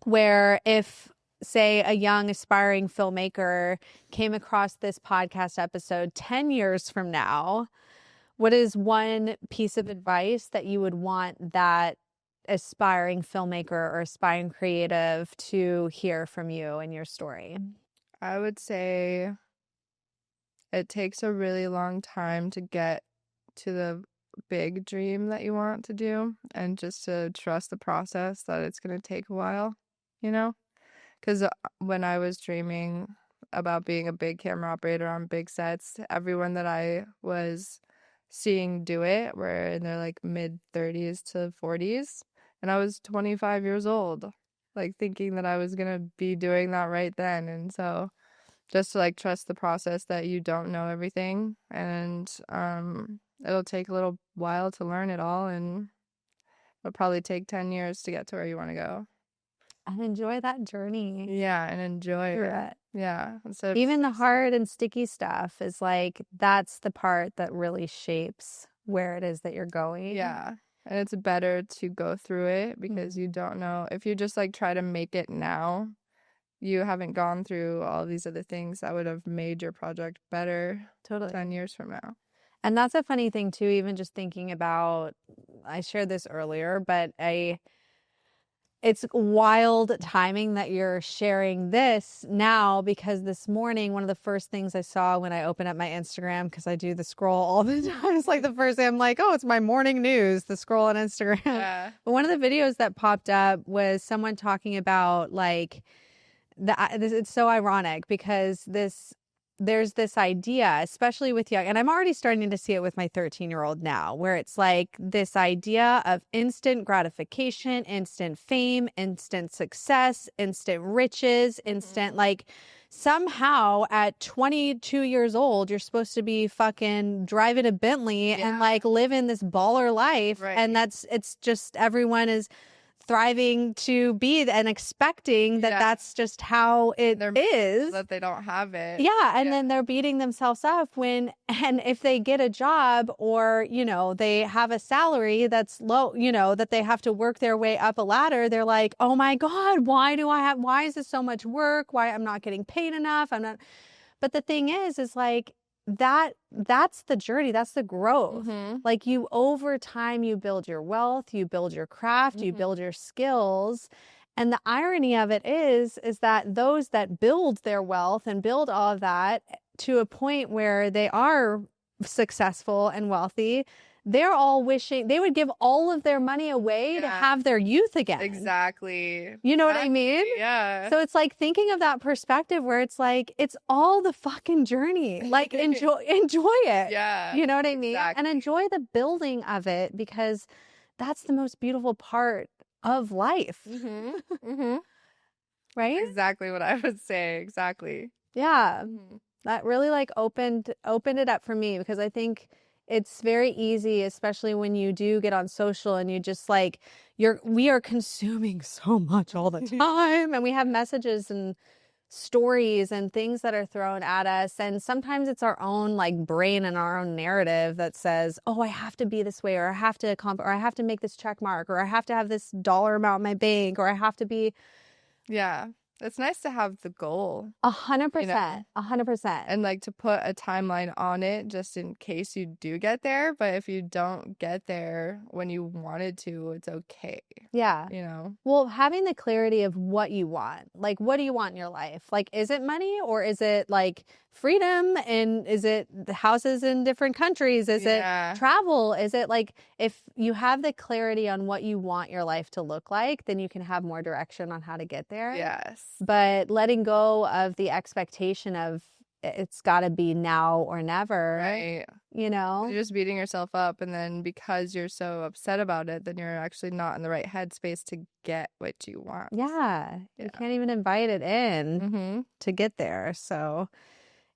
where if, say, a young aspiring filmmaker came across this podcast episode 10 years from now, what is one piece of advice that you would want that aspiring filmmaker or aspiring creative to hear from you and your story? I would say it takes a really long time to get to the big dream that you want to do, and just to trust the process, that it's going to take a while, you know? Because when I was dreaming about being a big camera operator on big sets, everyone that I was seeing do it were in their like mid 30s to 40s, and I was 25 years old, like thinking that I was gonna be doing that right then. And so just to like trust the process, that you don't know everything, and it'll take a little while to learn it all, and it'll probably take 10 years to get to where you want to go. And enjoy that journey. Yeah, and enjoy it. Yeah. So even the hard and sticky stuff is like, that's the part that really shapes where it is that you're going. Yeah. And it's better to go through it, because you don't know. If you just like try to make it now, you haven't gone through all these other things that would have made your project better 10 years from now. And that's a funny thing too, even just thinking about, I shared this earlier, but it's wild timing that you're sharing this now, because this morning, one of the first things I saw when I opened up my Instagram, because I do the scroll all the time. It's like the first thing I'm like, oh, it's my morning news, the scroll on Instagram. Yeah. But one of the videos that popped up was someone talking about like, it's so ironic, because there's this idea, especially with young, and I'm already starting to see it with my 13-year-old now, where it's like this idea of instant gratification, instant fame, instant success, instant riches, instant, like somehow at 22 years old, you're supposed to be fucking driving a Bentley and like living this baller life. Right. And it's just, everyone is thriving to be and expecting that that's just how it is, that they don't have it. And then they're beating themselves up and if they get a job, or they have a salary that's low, that they have to work their way up a ladder, they're like, oh my God, why is this so much work? Why I'm not getting paid enough? But the thing is like, that's the journey, that's the growth. Like, you over time, you build your wealth, you build your craft, you build your skills. And the irony of it is that those that build their wealth and build all of that to a point where they are successful and wealthy, they're all wishing they would give all of their money away to have their youth again. Exactly. You know what I mean? Yeah. So it's like thinking of that perspective where it's like, it's all the fucking journey. Like, enjoy it. Yeah. You know what I mean? Exactly. And enjoy the building of it, because that's the most beautiful part of life. right? Exactly what I would say. Exactly. Yeah. Mhm. That really like opened it up for me, because I think it's very easy, especially when you do get on social and you just like we are consuming so much all the time, and we have messages and stories and things that are thrown at us, and sometimes it's our own like brain and our own narrative that says, oh, I have to be this way, or I have to or I have to make this check mark, or I have to have this dollar amount in my bank, or I have to be Yeah. It's nice to have the goal, 100%, 100%. and like to put a timeline on it just in case you do get there. But if you don't get there when you wanted to, it's okay. Yeah. Well, having the clarity of what you want, like, what do you want in your life? Like, is it money, or is it like freedom? And is it the houses in different countries? Is it travel? Is it like, if you have the clarity on what you want your life to look like, then you can have more direction on how to get there. Yes. But letting go of the expectation of it's got to be now or never. Right. You're just beating yourself up, and then because you're so upset about it, then you're actually not in the right headspace to get what you want. Yeah. You can't even invite it in to get there. So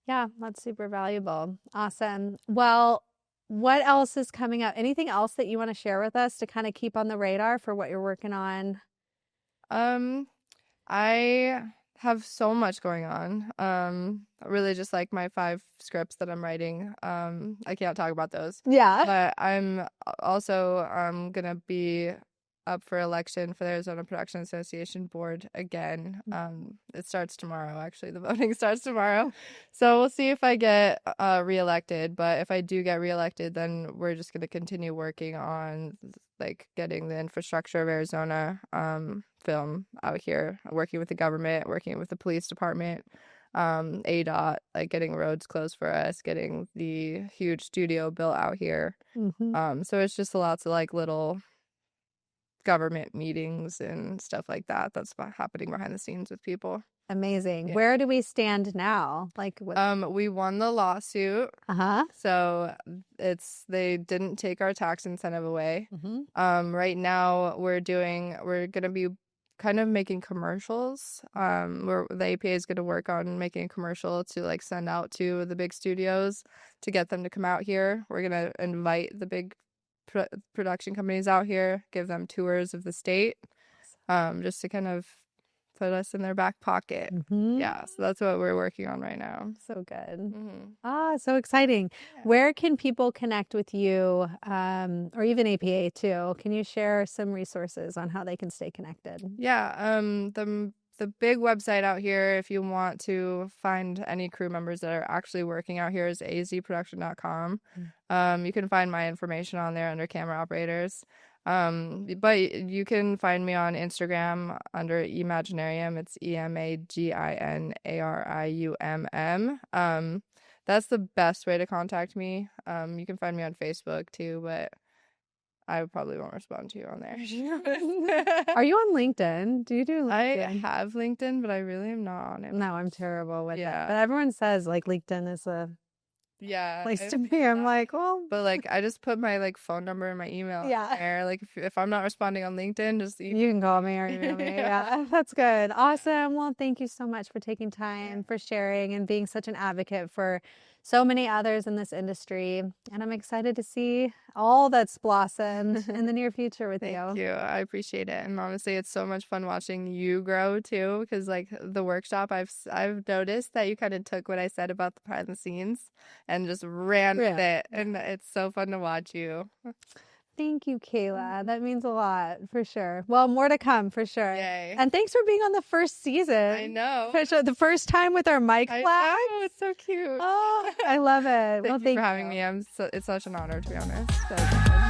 yeah, that's super valuable. Awesome. Well, what else is coming up? Anything else that you want to share with us to kind of keep on the radar for what you're working on? I have so much going on. Really just like my 5 scripts that I'm writing. I can't talk about those. Yeah. But I'm also gonna be up for election for the Arizona Production Association board again. It starts tomorrow, actually. The voting starts tomorrow. So we'll see if I get reelected. But if I do get reelected, then we're just gonna continue working on like getting the infrastructure of Arizona film out here, working with the government, working with the police department, ADOT, like getting roads closed for us, getting the huge studio built out here. So it's just lots of like little government meetings and stuff like that that's happening behind the scenes with people. Amazing. Where do we stand now? Like we won the lawsuit. So they didn't take our tax incentive away. Right now we're gonna be kind of making commercials. Where the APA is gonna work on making a commercial to like send out to the big studios to get them to come out here. We're gonna invite the big production companies out here, give them tours of the state, just to kind of put us in their back pocket. Yeah, so that's what we're working on right now. So good. So exciting. Where can people connect with you, or even APA too? Can you share some resources on how they can stay connected? Yeah, the big website out here, if you want to find any crew members that are actually working out here, is azproduction.com. You can find my information on there under camera operators. But you can find me on Instagram under Emaginariumm. It's EMAGINARIUMM. That's the best way to contact me. You can find me on Facebook too, but I probably won't respond to you on there. Are you on LinkedIn? Do you do LinkedIn? I have LinkedIn, but I really am not on it. No, I'm terrible with it. But everyone says like LinkedIn is a place to be. I'm like, well, but like I just put my like phone number and my email there. Like if I'm not responding on LinkedIn, just you can call me or email me. Yeah, that's good. Awesome. Well, thank you so much for taking time, for sharing, and being such an advocate for so many others in this industry. And I'm excited to see all that's blossomed in the near future with you. Thank you. I appreciate it. And honestly, it's so much fun watching you grow too, because like the workshop, I've noticed that you kind of took what I said about the behind the scenes and just ran with it. And it's so fun to watch you. Thank you, Kayla. That means a lot, for sure. Well, more to come, for sure. Yay. And thanks for being on the first season. I know. The first time with our mic flag. I know. It's so cute. Oh, I love it. Thank you for having me. It's such an honor, to be honest. So good.